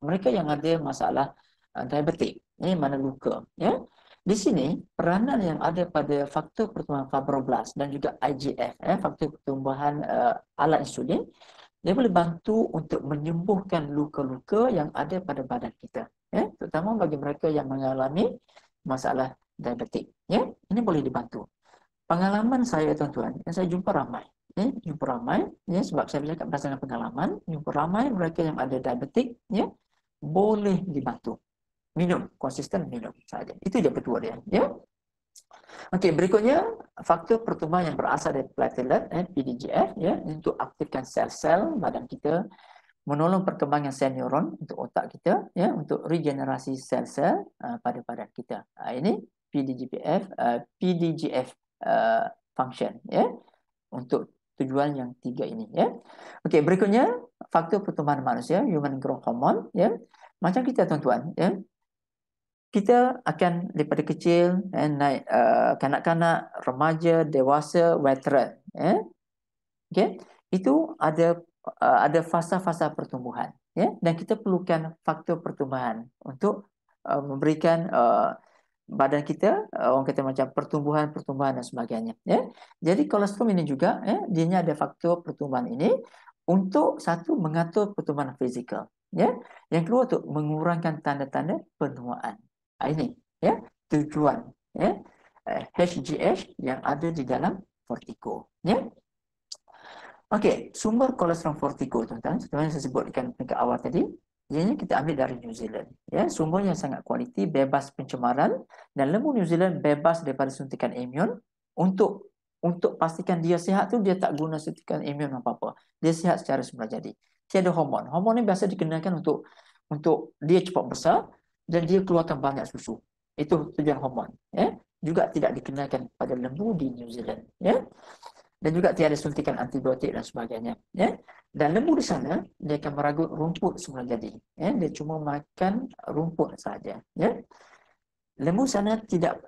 mereka yang ada masalah diabetik, mana luka. Ya. Di sini, peranan yang ada pada faktor pertumbuhan fibroblast dan juga IGF, faktor pertumbuhan alat insulin, dia boleh bantu untuk menyembuhkan luka-luka yang ada pada badan kita. Ya. Terutama bagi mereka yang mengalami masalah diabetik. Ya. Ini boleh dibantu. Pengalaman saya tuan-tuan, yang saya jumpa ramai. Sebab saya bercakap berdasarkan pengalaman, jumpa ramai mereka yang ada diabetik, boleh dibantu. Minum, konsisten minum saja. Itu je petua dia. Ya. Okey, berikutnya faktor pertumbuhan yang berasal dari platelet, PDGF, untuk aktifkan sel-sel badan kita, menolong perkembangan sel neuron untuk otak kita, untuk regenerasi sel-sel pada badan kita. Ini PDGF function, untuk tujuan yang 3 ini. Okey, berikutnya faktor pertumbuhan manusia, human growth hormone. Macam kita tuan-tuan, kita akan daripada kecil naik kanak-kanak, remaja, dewasa, veteran. Okay? Itu ada fasa-fasa pertumbuhan. Dan kita perlukan faktor pertumbuhan untuk memberikan badan kita, orang kata macam pertumbuhan dan sebagainya. Jadi kolesterol ini juga, dia ada faktor pertumbuhan ini untuk satu mengatur pertumbuhan fizikal. Yang kedua untuk mengurangkan tanda-tanda penuaan. Ini tujuan HGH yang ada di dalam Fortico. Okey, sumber kolesterol Fortico tuan-tuan, seperti saya sebutkan dekat awal tadi, ianya kita ambil dari New Zealand. Sumber yang sangat kualiti, bebas pencemaran, dan lembu New Zealand bebas daripada suntikan imun. Untuk pastikan dia sihat tu, dia tak guna suntikan imun apa-apa. Dia sihat secara semula jadi. Tiada hormon. Hormon ni biasa digunakan untuk dia cepat besar dan dia keluarkan banyak susu. Itu tujuan hormon. Juga tidak dikenakan pada lembu di New Zealand. Dan juga tiada suntikan antibiotik dan sebagainya. Dan lembu di sana, dia akan meragut rumput semula jadi. Dia cuma makan rumput saja. Lembu sana tidak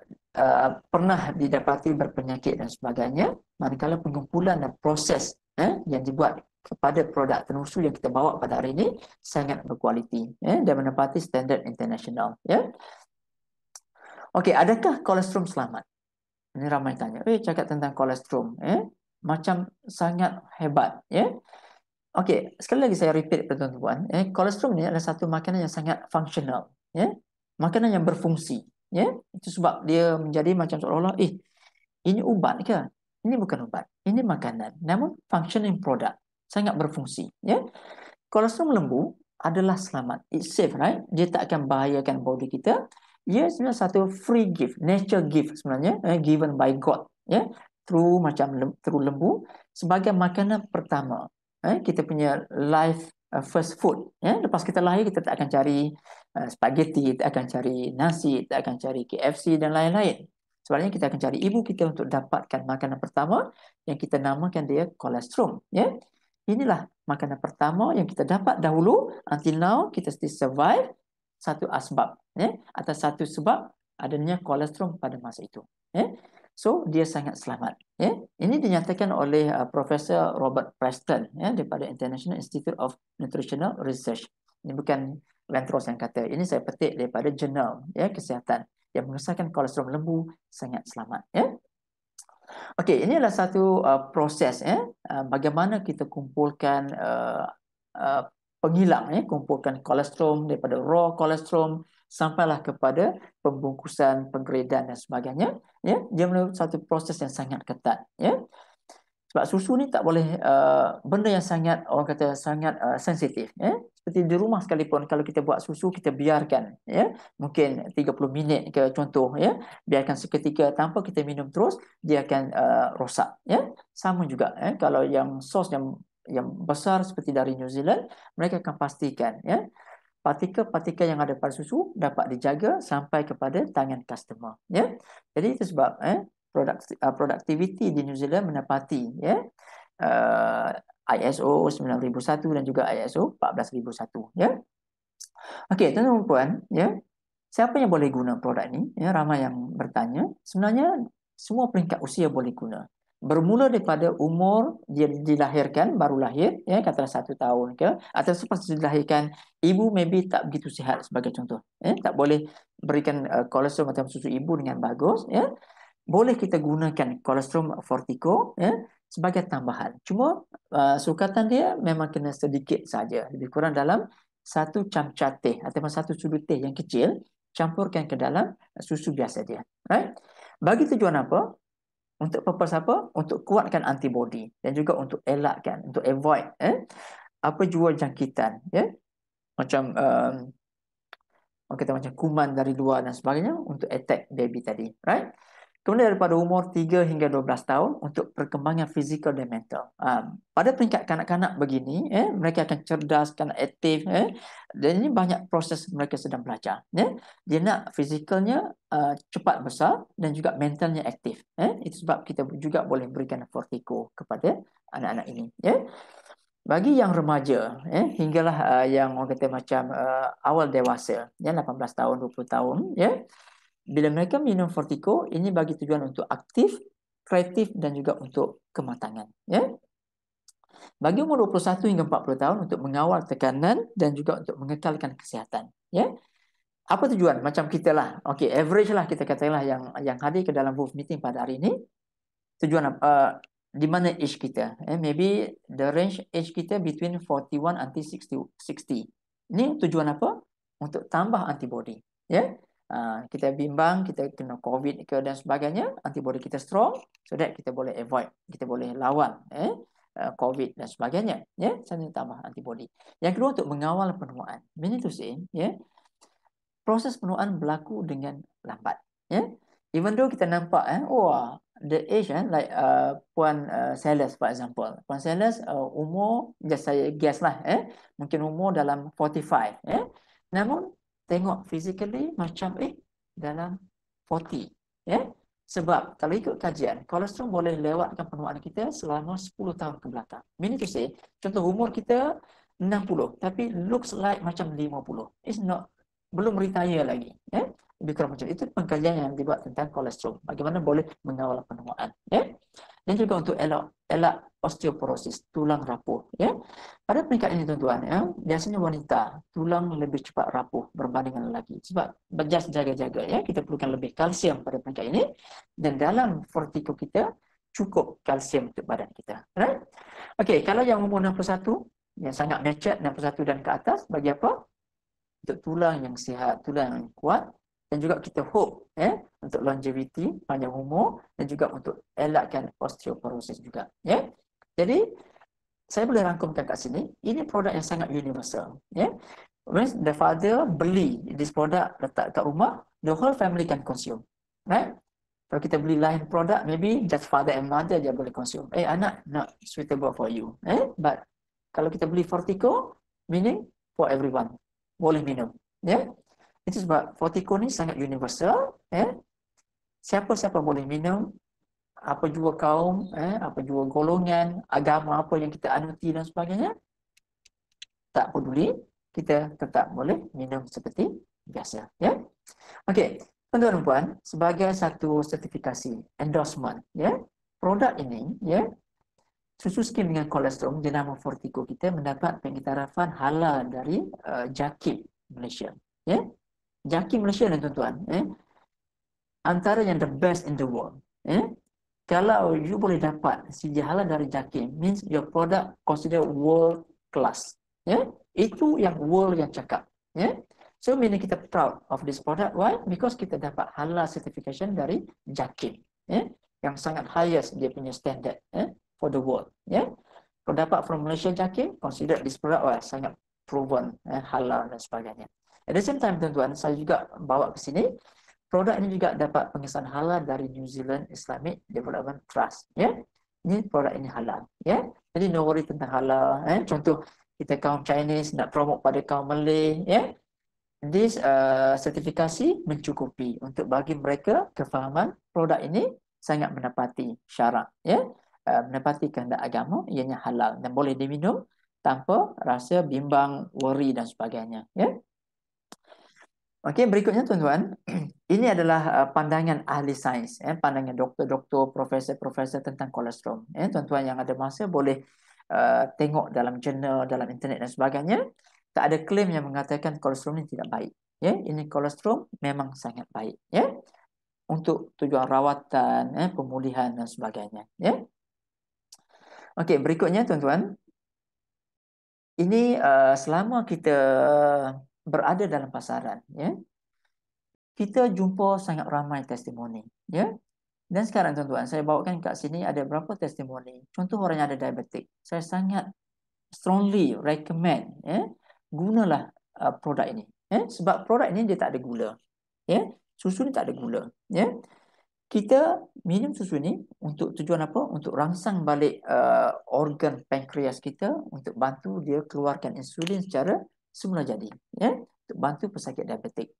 pernah didapati berpenyakit dan sebagainya, manakala pengumpulan dan proses yang dibuat kepada produk tenusu yang kita bawa pada hari ini sangat berkualiti dan menepati standard internasional. Okey, adakah kolesterol selamat? Ini ramai tanya. Cakap tentang kolesterol, macam sangat hebat. Okey, sekali lagi saya repeat kepada tuan-tuan. Kolesterol ni adalah satu makanan yang sangat fungsional. Makanan yang berfungsi. Itu sebab dia menjadi macam seolah-olah, ini ubat ke? Ini bukan ubat. Ini makanan. Namun functioning product. Sangat berfungsi. Kolesterol lembu adalah selamat. It's safe, right? Dia tak akan bahayakan body kita. Ia sebenarnya satu free gift, nature gift sebenarnya, given by God. Through lembu sebagai makanan pertama. Kita punya life first food. Lepas kita lahir, kita tak akan cari spaghetti, tak akan cari nasi, tak akan cari KFC dan lain-lain. Sebenarnya kita akan cari ibu kita untuk dapatkan makanan pertama yang kita namakan dia kolesterol. Inilah makanan pertama yang kita dapat dahulu. Until now, kita still survive. Satu asbab. Atas satu sebab adanya kolesterol pada masa itu. So, dia sangat selamat. Ini dinyatakan oleh Profesor Robert Preston daripada International Institute of Nutritional Research. Ini bukan Lentros yang kata. Ini saya petik daripada jurnal kesihatan yang mengesahkan kolesterol lembu sangat selamat. Okey, ini adalah satu proses bagaimana kita kumpulkan penghilang, kumpulkan kolesterol daripada raw kolesterol sampailah kepada pembungkusan, penggredan dan sebagainya. Dia melalui satu proses yang sangat ketat. Sebab susu ni tak boleh benda yang sangat, orang kata sangat sensitif. Seperti di rumah sekalipun, kalau kita buat susu, kita biarkan mungkin 30 minit ke contoh, biarkan seketika tanpa kita minum terus, dia akan rosak. Sama juga kalau yang sos yang besar seperti dari New Zealand, mereka akan pastikan partikel-partikel yang ada pada susu dapat dijaga sampai kepada tangan customer. Jadi itu sebab productivity di New Zealand menepati ISO 9001 dan juga ISO 14001. Okey, tuan-tuan dan puan, siapa yang boleh guna produk ini? Ramai yang bertanya. Sebenarnya semua peringkat usia boleh guna. bermula daripada umur dia dilahirkan, baru lahir, ya, katalah 1 tahun ke, atau selepas dilahirkan, ibu maybe tak begitu sihat sebagai contoh, tak boleh berikan kolesterol atau susu ibu dengan bagus, ya. Boleh kita gunakan kolesterol Fortico, ya, sebagai tambahan. Cuma sukatan dia memang kena sedikit saja, lebih kurang dalam 1 camca teh ataupun 1 sudu teh yang kecil, campurkan ke dalam susu biasa dia. Right? Bagi tujuan apa? Untuk purpose apa? Untuk kuatkan antibody dan juga untuk elakkan, untuk avoid apa jua jangkitan, ya. Macam kita macam kuman dari luar dan sebagainya untuk attack baby tadi, right? Kemudian daripada umur 3 hingga 12 tahun untuk perkembangan fizikal dan mental. Pada peringkat kanak-kanak begini, mereka akan cerdas, akan aktif, dan ini banyak proses mereka sedang belajar. Dia nak fizikalnya cepat besar dan juga mentalnya aktif. Itu sebab kita juga boleh berikan Fortico kepada anak-anak ini. Bagi yang remaja, hinggalah yang orang kata macam awal dewasa, 18 tahun, 20 tahun, bila mereka minum Fortico, ini bagi tujuan untuk aktif, kreatif dan juga untuk kematangan. Bagi umur 21 hingga 40 tahun untuk mengawal tekanan dan juga untuk mengekalkan kesihatan. Apa tujuan? Macam kita lah. Okay, average lah kita katakanlah yang hadir ke dalam Wolf Meeting pada hari ini. Tujuan di mana age kita? Maybe the range age kita between 41 until 60. Ini tujuan apa? Untuk tambah antibody. Kita bimbang, kita kena COVID ke dan sebagainya, antibody kita strong, so that kita boleh avoid, kita boleh lawan COVID dan sebagainya. Sambil tambah antibody. Yang kedua untuk mengawal penuaan. Meaning to say, proses penuaan berlaku dengan lambat. Even though kita nampak, the age, like Puan Sellers for example. Puan Sellers umur, just saya guess lah, mungkin umur dalam 45. Namun tengok physically macam dalam 40. Sebab kalau ikut kajian, kolesterol boleh lewatkan penuaan kita selama 10 tahun ke belakang. Meaning to say, contoh umur kita 60, tapi looks like macam 50. It's not, belum retire lagi. Lebih kurang macam itu pengkajian yang dibuat tentang kolesterol. Bagaimana boleh mengawal penuaan. Dan juga untuk elak osteoporosis, tulang rapuh. Pada peringkat ini tuan-tuan, biasanya wanita tulang lebih cepat rapuh berbanding lelaki. Sebab just jaga-jaga, kita perlukan lebih kalsium pada peringkat ini. Dan dalam Fortico kita cukup kalsium untuk badan kita. Right? Okay, kalau yang umur 61, yang sangat matured 61 dan ke atas, bagi apa? Untuk tulang yang sihat, tulang yang kuat, dan juga kita hope untuk longevity, panjang umur, dan juga untuk elakkan osteoporosis juga. Jadi saya boleh rangkumkan kat sini, ini produk yang sangat universal. When the father beli this product letak kat rumah, the whole family can consume. Right? Kalau kita beli lain produk, maybe just father and mother dia boleh consume. Anak not suitable for you. But kalau kita beli Fortico, meaning for everyone. Boleh minum. Itu sebab Fortico ni sangat universal. Siapa-siapa boleh minum, apa jua kaum, apa jua golongan, agama apa yang kita anuti dan sebagainya, tak peduli, kita tetap boleh minum seperti biasa. Okey, tuan-tuan dan puan, sebagai satu sertifikasi endorsement, produk ini, susu skim dengan kolesterol jenama Fortico kita mendapat pengiktirafan halal dari JAKIM Malaysia. JAKIM Malaysia ni tuan-tuan, antara yang the best in the world. Kalau you boleh dapat sijil halal dari JAKIM, means your product considered world class. Itu yang world yang cakap. So meaning kita proud of this product. Why? Because kita dapat halal certification dari JAKIM, yang sangat highest dia punya standard for the world. Kalau dapat from Malaysia JAKIM, consider this product sangat proven, halal dan sebagainya. At the same time tuan-tuan, saya juga bawa ke sini produk ini juga dapat pengesahan halal dari New Zealand Islamic Development Trust. Ini produk ini halal. Jadi no worry tentang halal. Contoh kita kaum Chinese nak promote pada kaum Malay. This sertifikasi mencukupi untuk bagi mereka kefahaman produk ini sangat menepati syarat. Menepati kehendak agama, ianya halal dan boleh diminum tanpa rasa bimbang, worry dan sebagainya. Okey, berikutnya tuan-tuan, ini adalah pandangan ahli sains, pandangan doktor-doktor, profesor-profesor tentang kolesterol. Tuan-tuan yang ada masa boleh tengok dalam jurnal, dalam internet dan sebagainya. Tak ada klaim yang mengatakan kolesterol ini tidak baik. Ini kolesterol memang sangat baik. Untuk tujuan rawatan, pemulihan dan sebagainya. Okey, berikutnya tuan-tuan, ini selama kita berada dalam pasaran, kita jumpa sangat ramai testimoni, Dan sekarang tuan-tuan, saya bawakan kat sini ada berapa testimoni. Contoh orang yang ada diabetik. Saya sangat strongly recommend, gunalah produk ini. Sebab produk ini dia tak ada gula. Susu ni tak ada gula. Kita minum susu ni untuk tujuan apa? Untuk rangsang balik organ pankreas kita, untuk bantu dia keluarkan insulin secara semula jadi. Untuk bantu pesakit diabetik.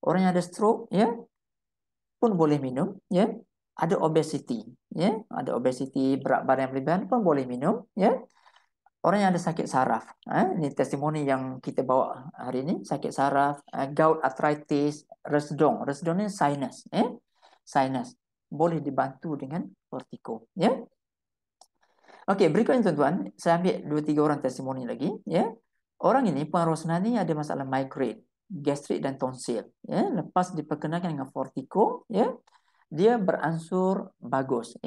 Orang yang ada stroke, pun boleh minum. Ada obesity, ada obesity, berat badan yang berlebihan pun boleh minum. Orang yang ada sakit saraf, ini testimoni yang kita bawa hari ini, sakit saraf, gout, arthritis, resedong ni sinus, sinus boleh dibantu dengan Fortico. Okey, berikutnya tuan-tuan, saya ambil 2-3 orang testimoni lagi. Orang ini pengaruh senani ada masalah migraine, gastrik dan tonsil. Lepas diperkenalkan dengan Fortico, dia beransur bagus.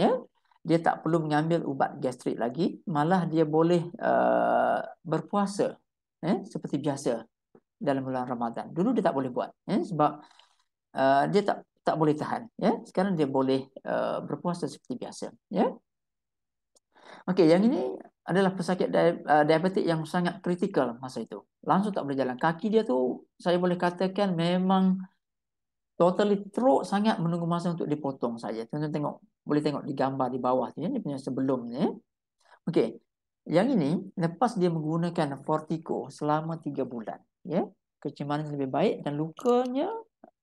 Dia tak perlu mengambil ubat gastrik lagi, malah dia boleh berpuasa seperti biasa dalam bulan Ramadan. Dulu dia tak boleh buat, sebab dia tak boleh tahan. Sekarang dia boleh berpuasa seperti biasa. Okey, yang ini adalah pesakit diabetik yang sangat kritikal masa itu. Langsung tak boleh jalan. Kaki dia tu saya boleh katakan memang totally teruk sangat, menunggu masa untuk dipotong saja. Tuan-tuan tengok, boleh tengok di gambar di bawah tu, dia punya sebelum ni. Okey. Yang ini lepas dia menggunakan Fortico selama 3 bulan, kecemaran lebih baik dan lukanya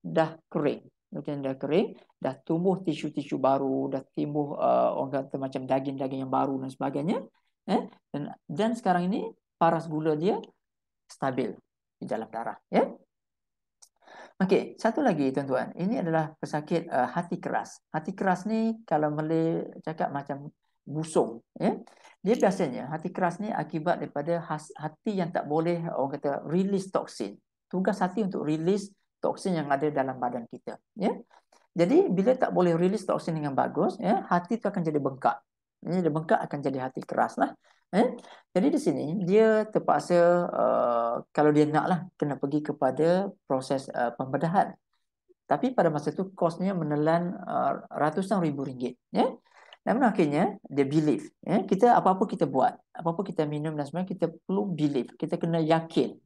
dah kering. Lukanya dah kering, dah tumbuh tisu-tisu baru, dah tumbuh orang kata macam daging-daging yang baru dan sebagainya. Dan sekarang ini paras gula dia stabil di dalam darah, Okey, satu lagi tuan-tuan, ini adalah pesakit hati keras. Hati keras ni kalau Malay cakap macam busung, Dia biasanya hati keras ni akibat daripada hati yang tak boleh, orang kata, release toksin. Tugas hati untuk release toksin yang ada dalam badan kita, Jadi bila tak boleh release toksin dengan bagus, hati tu akan jadi bengkak. Dia bengkak akan jadi hati keras lah. Jadi di sini dia terpaksa kalau dia nak lah kena pergi kepada proses pembedahan. Tapi pada masa itu kosnya menelan ratusan ribu ringgit. Namun akhirnya dia believe. Kita apa-apa kita buat, apa-apa kita minum dan sebenarnya kita perlu believe. Kita kena yakin.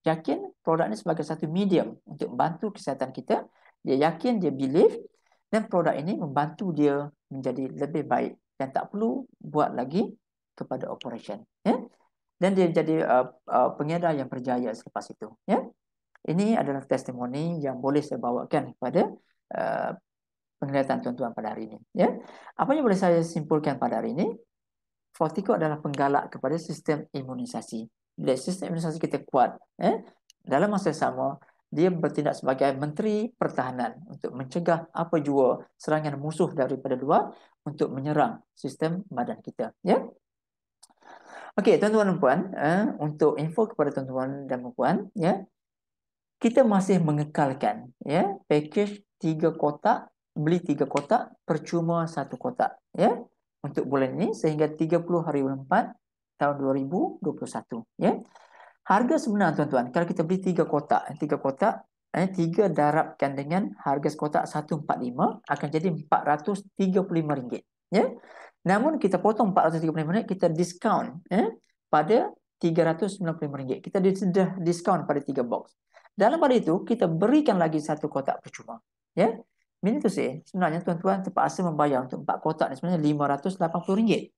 Yakin produk ini sebagai satu medium untuk membantu kesihatan kita. Dia yakin, dia believe, dan produk ini membantu dia menjadi lebih baik dan tak perlu buat lagi kepada operation. Dan dia jadi pengedar yang berjaya selepas itu. Ini adalah testimoni yang boleh saya bawakan kepada penglihatan tuan-tuan pada hari ini. Apa yang boleh saya simpulkan pada hari ini? Fortico adalah penggalak kepada sistem imunisasi. Bila sistem imunisasi kita kuat, dalam masa sama dia bertindak sebagai Menteri Pertahanan untuk mencegah apa jua serangan musuh daripada luar untuk menyerang sistem badan kita. Okey, tuan-tuan dan puan, untuk info kepada tuan-tuan dan puan, kita masih mengekalkan package 3 kotak, beli 3 kotak percuma 1 kotak untuk bulan ini sehingga 30 hari bulan 4 tahun 2021. Harga sebenar tuan-tuan, kalau kita beli 3 kotak, 3 darabkan dengan harga sekotak 145 akan jadi RM435. Namun kita potong RM435, kita diskaun pada RM395. Kita dah diskaun pada 3 box. Dalam pada itu kita berikan lagi 1 kotak percuma. Meaning to say, sebenarnya tuan-tuan terpaksa membayar untuk 4 kotak ni sebenarnya RM580.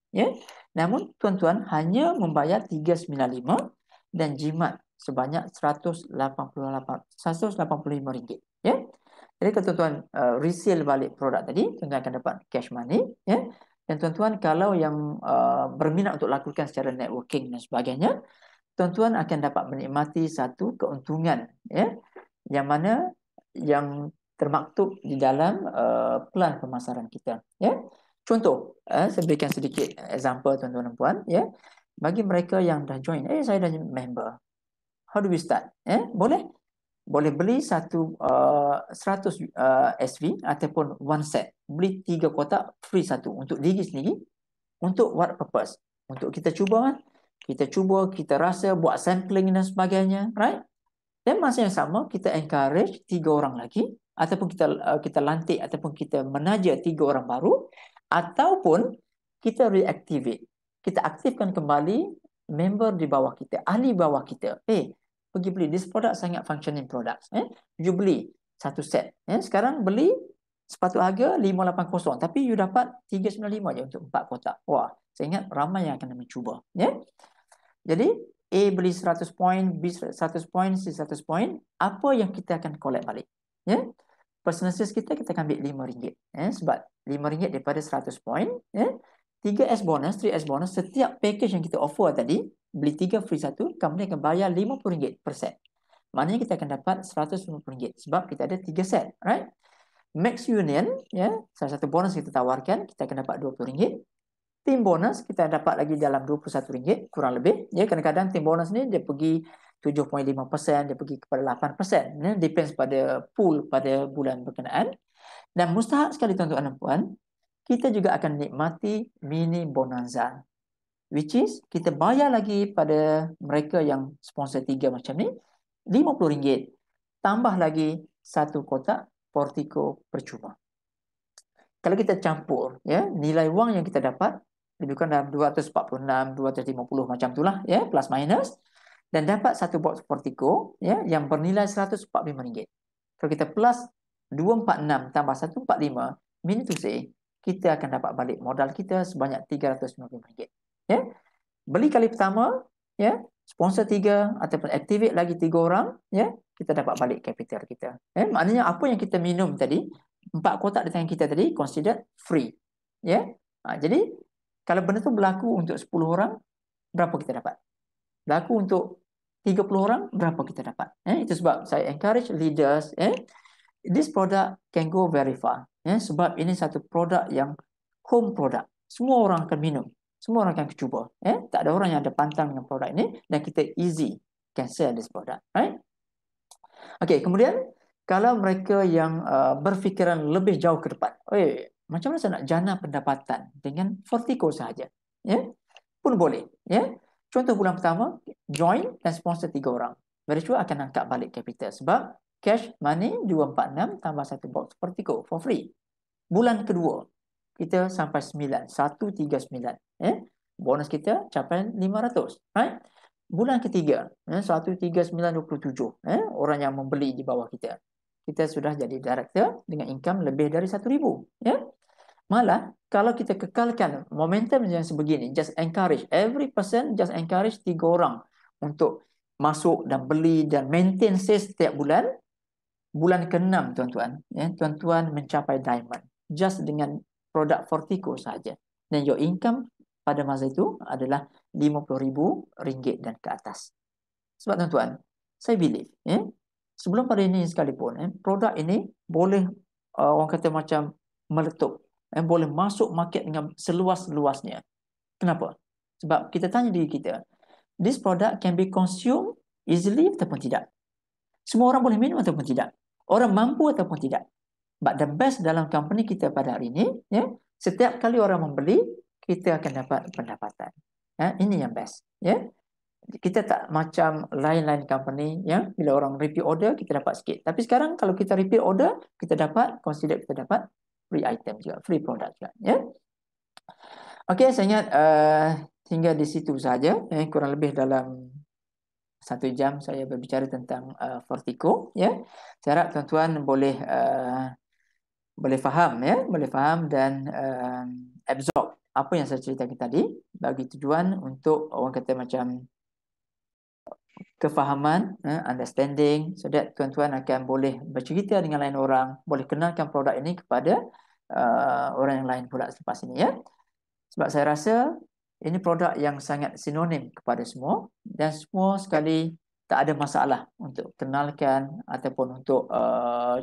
Namun tuan-tuan hanya membayar RM395 dan jimat sebanyak RM185. Jadi kalau tuan-tuan resale balik produk tadi, tuan-tuan akan dapat cash money. Dan tuan-tuan kalau yang berminat untuk lakukan secara networking dan sebagainya, tuan-tuan akan dapat menikmati satu keuntungan yang mana yang termaktub di dalam pelan pemasaran kita. Ya, contoh, saya berikan sedikit example tuan-tuan dan puan. Ya, bagi mereka yang dah join, saya dah member. How do we start? Boleh beli 100 SV ataupun one set. Beli 3 kotak, free 1 untuk diri sendiri. Untuk what purpose? Untuk kita cuba kan? Kita rasa, buat sampling dan sebagainya, right? Dan masa yang sama, kita encourage 3 orang lagi, ataupun kita lantik, ataupun kita menaja 3 orang baru, ataupun kita reactivate. Kita aktifkan kembali member di bawah kita, ahli bawah kita. Pergi beli, this product sangat functioning products. You beli 1 set. Sekarang beli sepatu harga 580, tapi you dapat 395 je untuk 4 kotak. Wah, saya ingat ramai yang akan mencuba. Jadi, A beli 100 poin, B 100 poin, C 100 poin. Apa yang kita akan collect balik? Percentage kita akan ambil RM5. Sebab RM5 daripada 100 poin. 3S bonus, 3S bonus. Setiap package yang kita offer tadi, beli 3 free 1, company akan bayar RM50 per set. Maknanya kita akan dapat RM150 sebab kita ada 3 set, right? Max Union, salah satu bonus kita tawarkan, kita akan dapat RM20. Team bonus kita dapat lagi dalam RM21 kurang lebih. Kadang-kadang team bonus ni dia pergi 7.5%, dia pergi kepada 8%. Depends pada pool pada bulan berkenaan. Dan mustahak sekali tuan-tuan dan puan, kita juga akan nikmati mini bonanza, which is kita bayar lagi pada mereka yang sponsor 3 macam ni RM50, tambah lagi 1 kotak Portico percuma. Kalau kita campur, nilai wang yang kita dapat lebih kurang dalam 246, 250 macam itulah, plus minus, dan dapat 1 box Portico yang bernilai RM145. Kalau kita plus 246 tambah 145, meaning to say kita akan dapat balik modal kita sebanyak RM350. Beli kali pertama, sponsor 3 ataupun activate lagi 3 orang, kita dapat balik capital kita. Maknanya apa yang kita minum tadi, 4 kotak di tangan kita tadi considered free. Jadi kalau benda tu berlaku untuk 10 orang, berapa kita dapat? Berlaku untuk 30 orang, berapa kita dapat? Itu sebab saya encourage leaders, this product can go very far. Sebab ini satu produk yang home product. Semua orang akan minum. Semua orang akan cuba. Tak ada orang yang ada pantang dengan produk ini, dan kita easy can sell this product. Right? Okay, kemudian kalau mereka yang berfikiran lebih jauh ke depan, macam mana saya nak jana pendapatan dengan Portico sahaja? Pun boleh. Contoh bulan pertama, join dan sponsor 3 orang. Very sure akan angkat balik capital. Sebab cash money 246 tambah 1 box Portico for free. Bulan kedua, kita sampai 9, 139. Bonus kita capai 500. Right? Bulan ketiga, 13927. Orang yang membeli di bawah kita. Kita sudah jadi director dengan income lebih dari 1,000. Malah, kalau kita kekalkan momentum yang sebegini, just encourage, every person just encourage 3 orang untuk masuk dan beli dan maintain sales setiap bulan. Bulan ke-6, tuan-tuan, tuan-tuan mencapai diamond. Just dengan produk Portico saja. Dan your income pada masa itu adalah RM50,000 dan ke atas. Sebab tuan-tuan, saya believe, sebelum pada ini sekalipun, produk ini boleh orang kata macam meletup. Boleh masuk market dengan seluas-luasnya. Kenapa? Sebab kita tanya diri kita, this product can be consumed easily ataupun tidak? Semua orang boleh minum ataupun tidak? Orang mampu ataupun tidak? But the best dalam company kita pada hari ini, setiap kali orang membeli, kita akan dapat pendapatan. Ini yang best. Kita tak macam lain-lain company, bila orang repeat order, kita dapat sikit. Tapi sekarang kalau kita repeat order, kita dapat, consider kita dapat free item juga, free product juga. Okey, saya ingat hingga di situ saja. Kurang lebih dalam 1 jam saya berbicara tentang Portico. Saya harap tuan-tuan boleh faham, boleh faham dan absorb apa yang saya ceritakan tadi, bagi tujuan untuk orang kata macam kefahaman, understanding, so that tuan-tuan akan boleh bercerita dengan lain orang, boleh kenalkan produk ini kepada orang yang lain pula selepas ini. Sebab saya rasa ini produk yang sangat sinonim kepada semua, dan semua sekali tak ada masalah untuk kenalkan ataupun untuk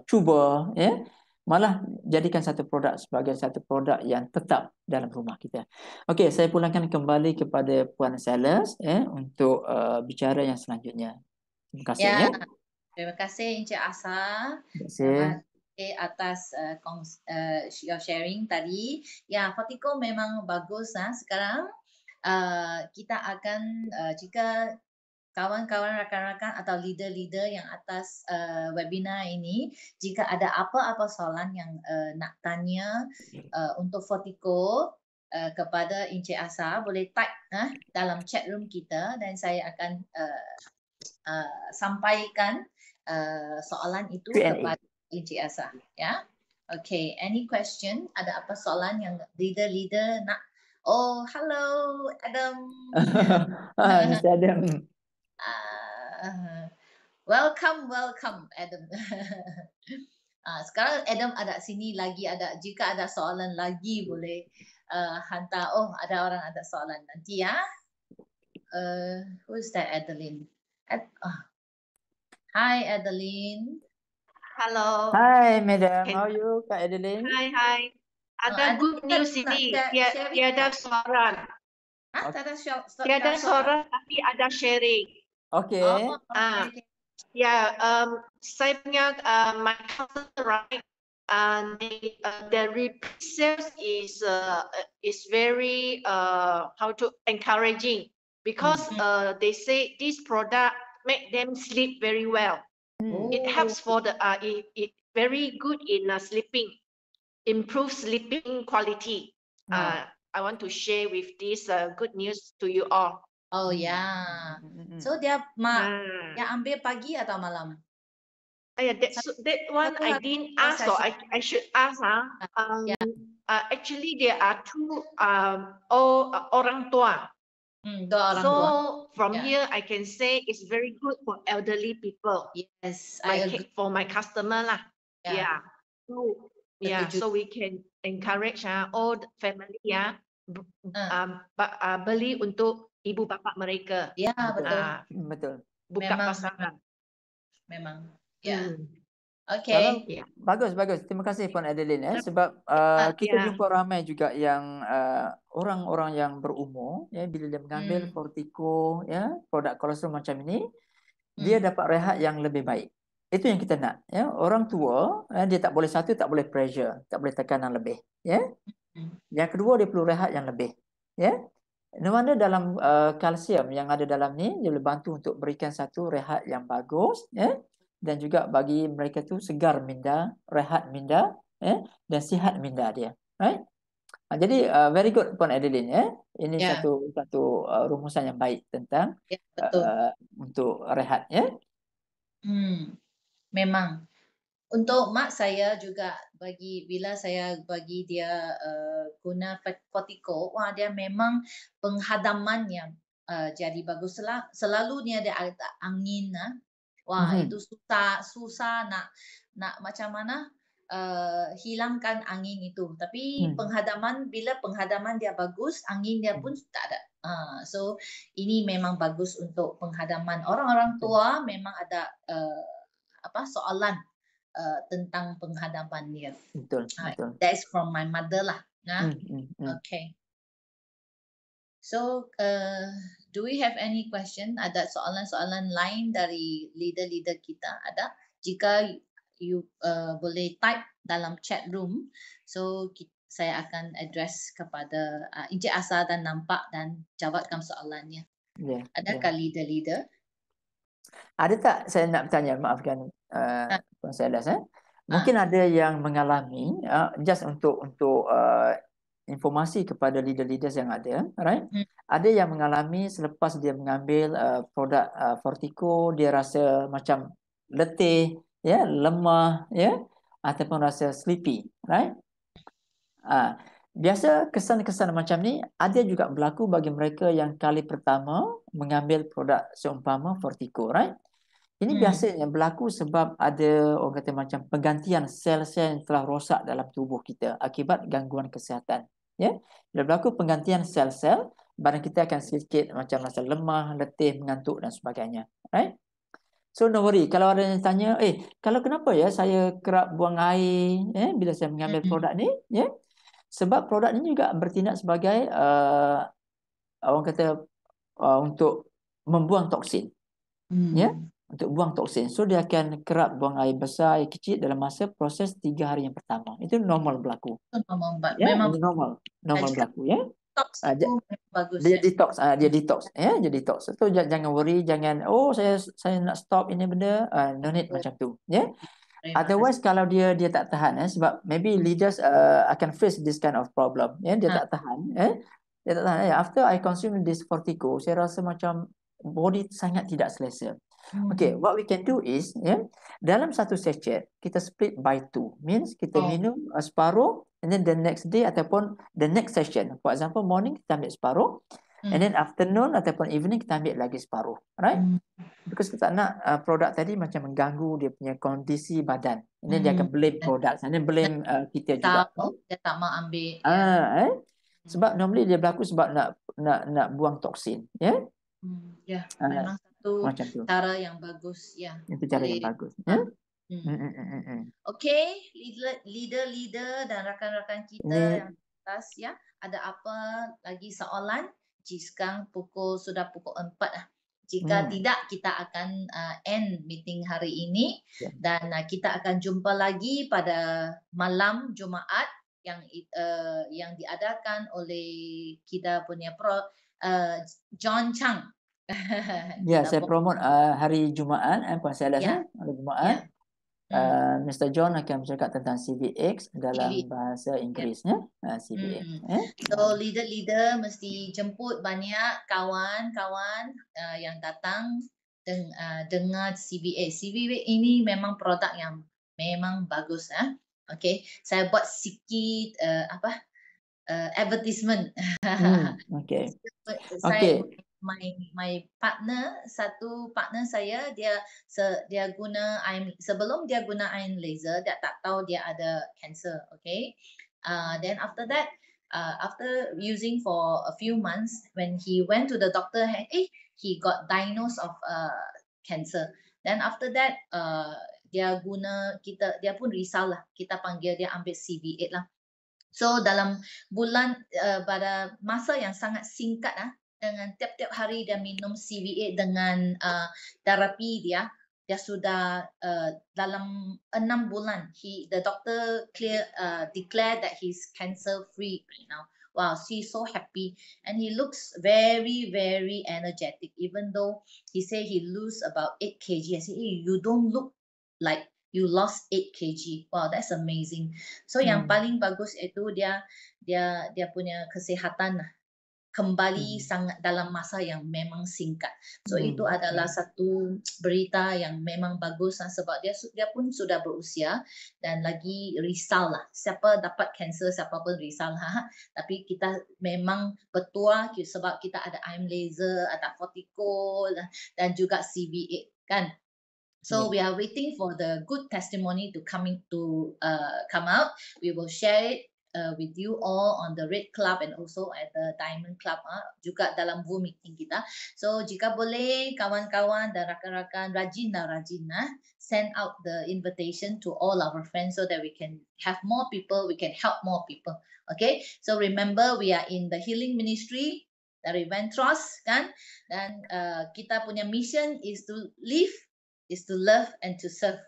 cuba, ya. Malah jadikan satu produk sebagai satu produk yang tetap dalam rumah kita. Okey, saya pulangkan kembali kepada Puan Sellers, ya, untuk bicara yang selanjutnya. Terima kasih, Ya, ya. terima kasih Encik Asa. Terima kasih. Terima kasih atas your sharing tadi. Ya, Fortico memang bagus. Sekarang kita akan jika kawan-kawan rakan-rakan atau leader-leader yang atas webinar ini, jika ada apa-apa soalan yang nak tanya untuk Fortico kepada Encik Asa, boleh type dalam chat room kita dan saya akan sampaikan soalan itu Q&A. kepada Encik Asa. Ya, okay. Any question? Ada apa soalan yang leader-leader nak? Oh, hello, Adam. Mr. Adam. Welcome, Adam. Sekarang Adam ada sini lagi ada. Jika ada soalan lagi boleh hantar. Oh, ada orang ada soalan nanti ya. Who's that, Adeline? Hi, Adeline. Hello. Hi, Madam. How are you, Kak Adeline? Hai. Ada good news ini. Tiada suara. Tiada suara tapi ada sharing. Okay. Ya, saya punya my customer, right? The repeat sales is very how to encouraging because they say this product make them sleep very well. It helps for the it very good in sleeping, improve sleeping quality. I want to share with this good news to you all. Oh ya, so dia ambil pagi atau malam? Yeah, that one I didn't ask, so I should ask. Actually, there are two orang tua. So from here, I can say it's very good for elderly people. Yes, for my customer lah. Yeah. So so we can encourage all the family beli untuk ibu bapa mereka. Ya, betul. Betul. Buka pasaran. Memang. Ya. Okay. Bagus. Terima kasih Puan Adeline, sebab kita jumpa ramai juga yang orang-orang yang berumur, ya, bila dia mengambil Fortico, ya, produk kolesterol macam ini, dia dapat rehat yang lebih baik. Itu yang kita nak, ya. Orang tua, dia tak boleh pressure, tak boleh tekanan lebih, ya. Yang kedua, dia perlu rehat yang lebih, ya. No wonder dalam kalsium yang ada dalam ni, dia boleh bantu untuk berikan satu rehat yang bagus, ya. Dan juga bagi mereka tu segar minda, rehat minda, dan sihat minda dia, right? Jadi very good Puan Adeline, ya. Ini satu rumusan yang baik tentang untuk rehat, ya. Memang. Untuk mak saya juga bila saya bagi dia guna Fortico, dia memang penghadamannya jadi bagus. Selalunya dia ada angin. Itu susah nak macam mana hilangkan angin itu. Tapi bila penghadaman dia bagus, angin dia pun tak ada. So ini memang bagus untuk penghadaman. Orang-orang tua memang ada soalan tentang penghadapan dia. Betul. That's from my mother lah. Okay. So, do we have any question? Ada soalan-soalan lain dari leader-leader kita? Ada? Jika you boleh type dalam chat room, so saya akan address kepada Encik Asa dan nampak dan jawabkan soalannya. Adakah leader-leader? Ada tak, saya nak bertanya, maafkan Puan Sellers, mungkin ada yang mengalami, just untuk informasi kepada leader-leaders yang ada, right? Ada yang mengalami selepas dia mengambil produk Fortico, dia rasa macam letih, ya, lemah, ya, ataupun rasa sleepy, right? Biasa kesan-kesan macam ni ada juga berlaku bagi mereka yang kali pertama mengambil produk seumpama Fortico, right? Ini biasanya berlaku sebab ada orang kata macam penggantian sel-sel yang telah rosak dalam tubuh kita akibat gangguan kesihatan. Ya, bila berlaku penggantian sel-sel, badan kita akan sedikit macam rasa lemah, letih, mengantuk dan sebagainya. Right? So no worry. Kalau ada yang tanya, kalau kenapa ya saya kerap buang air bila saya mengambil produk ni, sebab produk ni juga bertindak sebagai orang kata untuk membuang toksin, untuk buang toksin. So dia akan kerap buang air besar, air kecil dalam masa proses 3 hari yang pertama. Itu normal berlaku. Memang Ini normal berlaku ya. detox itu bagus Dia ya. detox, dia detox. So jangan worry, jangan saya nak stop ini benda, no need macam tu, ya. Otherwise kalau dia tak tahan, sebab maybe leaders akan face this kind of problem, dia tak tahan, dia tak tahan. After I consume this Fortico, saya rasa macam body sangat tidak selesa. Okay, what we can do is, dalam satu sachet kita split by 2, means kita minum separuh, and then the next day ataupun the next session, for example morning kita ambil separuh, and then afternoon ataupun evening kita ambil lagi separuh, right? Because kita tak nak produk tadi macam mengganggu dia punya kondisi badan. And then dia akan blame produk, and then blame kita juga. Dia tak mau ambil. Sebab normally dia berlaku sebab nak buang toksin, ya. Memang satu macam tu. cara yang bagus, ya. Itu cara yang bagus. Okay, leader dan rakan-rakan kita yang atas, ya. Ada apa lagi soalan? Sekarang sudah pukul 4 lah. Jika tidak, kita akan end meeting hari ini, dan kita akan jumpa lagi pada malam Jumaat yang diadakan oleh kita punya John Chang. Saya promote hari Jumaat, Puan Salas, hari Jumaat. Mr. John akan bercakap tentang CVX dalam bahasa Inggerisnya, CVX. So leader mesti jemput banyak kawan-kawan yang datang dengar CVX. CVX ini memang produk yang memang bagus. Okay, saya buat sikit advertisement. Okay. Saya my partner, satu partner saya, dia guna sebelum dia guna iron laser, dia tak tahu dia ada cancer. Okay, then after that, after using for a few months, when he went to the doctor, he got diagnosed of cancer. Then after that, dia pun risau lah. Kita panggil dia ambil CV8 lah. So dalam bulan pada masa yang sangat singkat dengan tiap-tiap hari dia minum CV8 dengan terapi dia sudah dalam 6 bulan the doctor declared that he's cancer free right now. Wow, she's so happy, and he looks very, very energetic, even though he say he lose about 8 kg. I say, you don't look like you lost 8 kg. Wow, that's amazing. So yang paling bagus itu dia punya kesihatan kembali sangat dalam masa yang memang singkat. So itu adalah satu berita yang memang bagus sebab dia pun sudah berusia dan lagi risau lah. Siapa dapat kanser, siapa pun risau lah. Tapi kita memang bertuah sebab kita ada iron laser, ada Fortico dan juga CV8 kan. So we are waiting for the good testimony to come out. We will share it with you all on the Red Club and also at the Diamond Club juga dalam Zoom meeting kita. So jika boleh kawan-kawan dan rakan-rakan rajin send out the invitation to all our friends so that we can have more people, we can help more people. Okay, so remember we are in the healing ministry dari Ventros kan, dan kita punya mission is to live, is to love and to serve.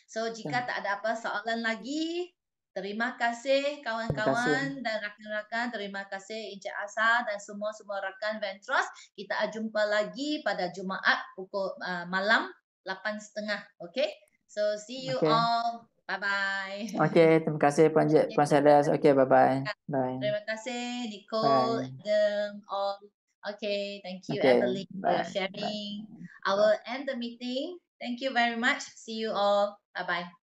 So jika tak ada apa soalan lagi, terima kasih kawan-kawan dan rakan-rakan. Terima kasih Encik Asa dan semua rakan Ventros. Kita jumpa lagi pada Jumaat pukul malam 8.30. Okay. So see you all. Bye-bye. Okay, terima kasih Puan Salas. Okay, bye-bye. Bye. Terima kasih Nicole, Adam, all. Okay, thank you Evelyn for your sharing. I will end the meeting. Thank you very much. See you all. Bye-bye.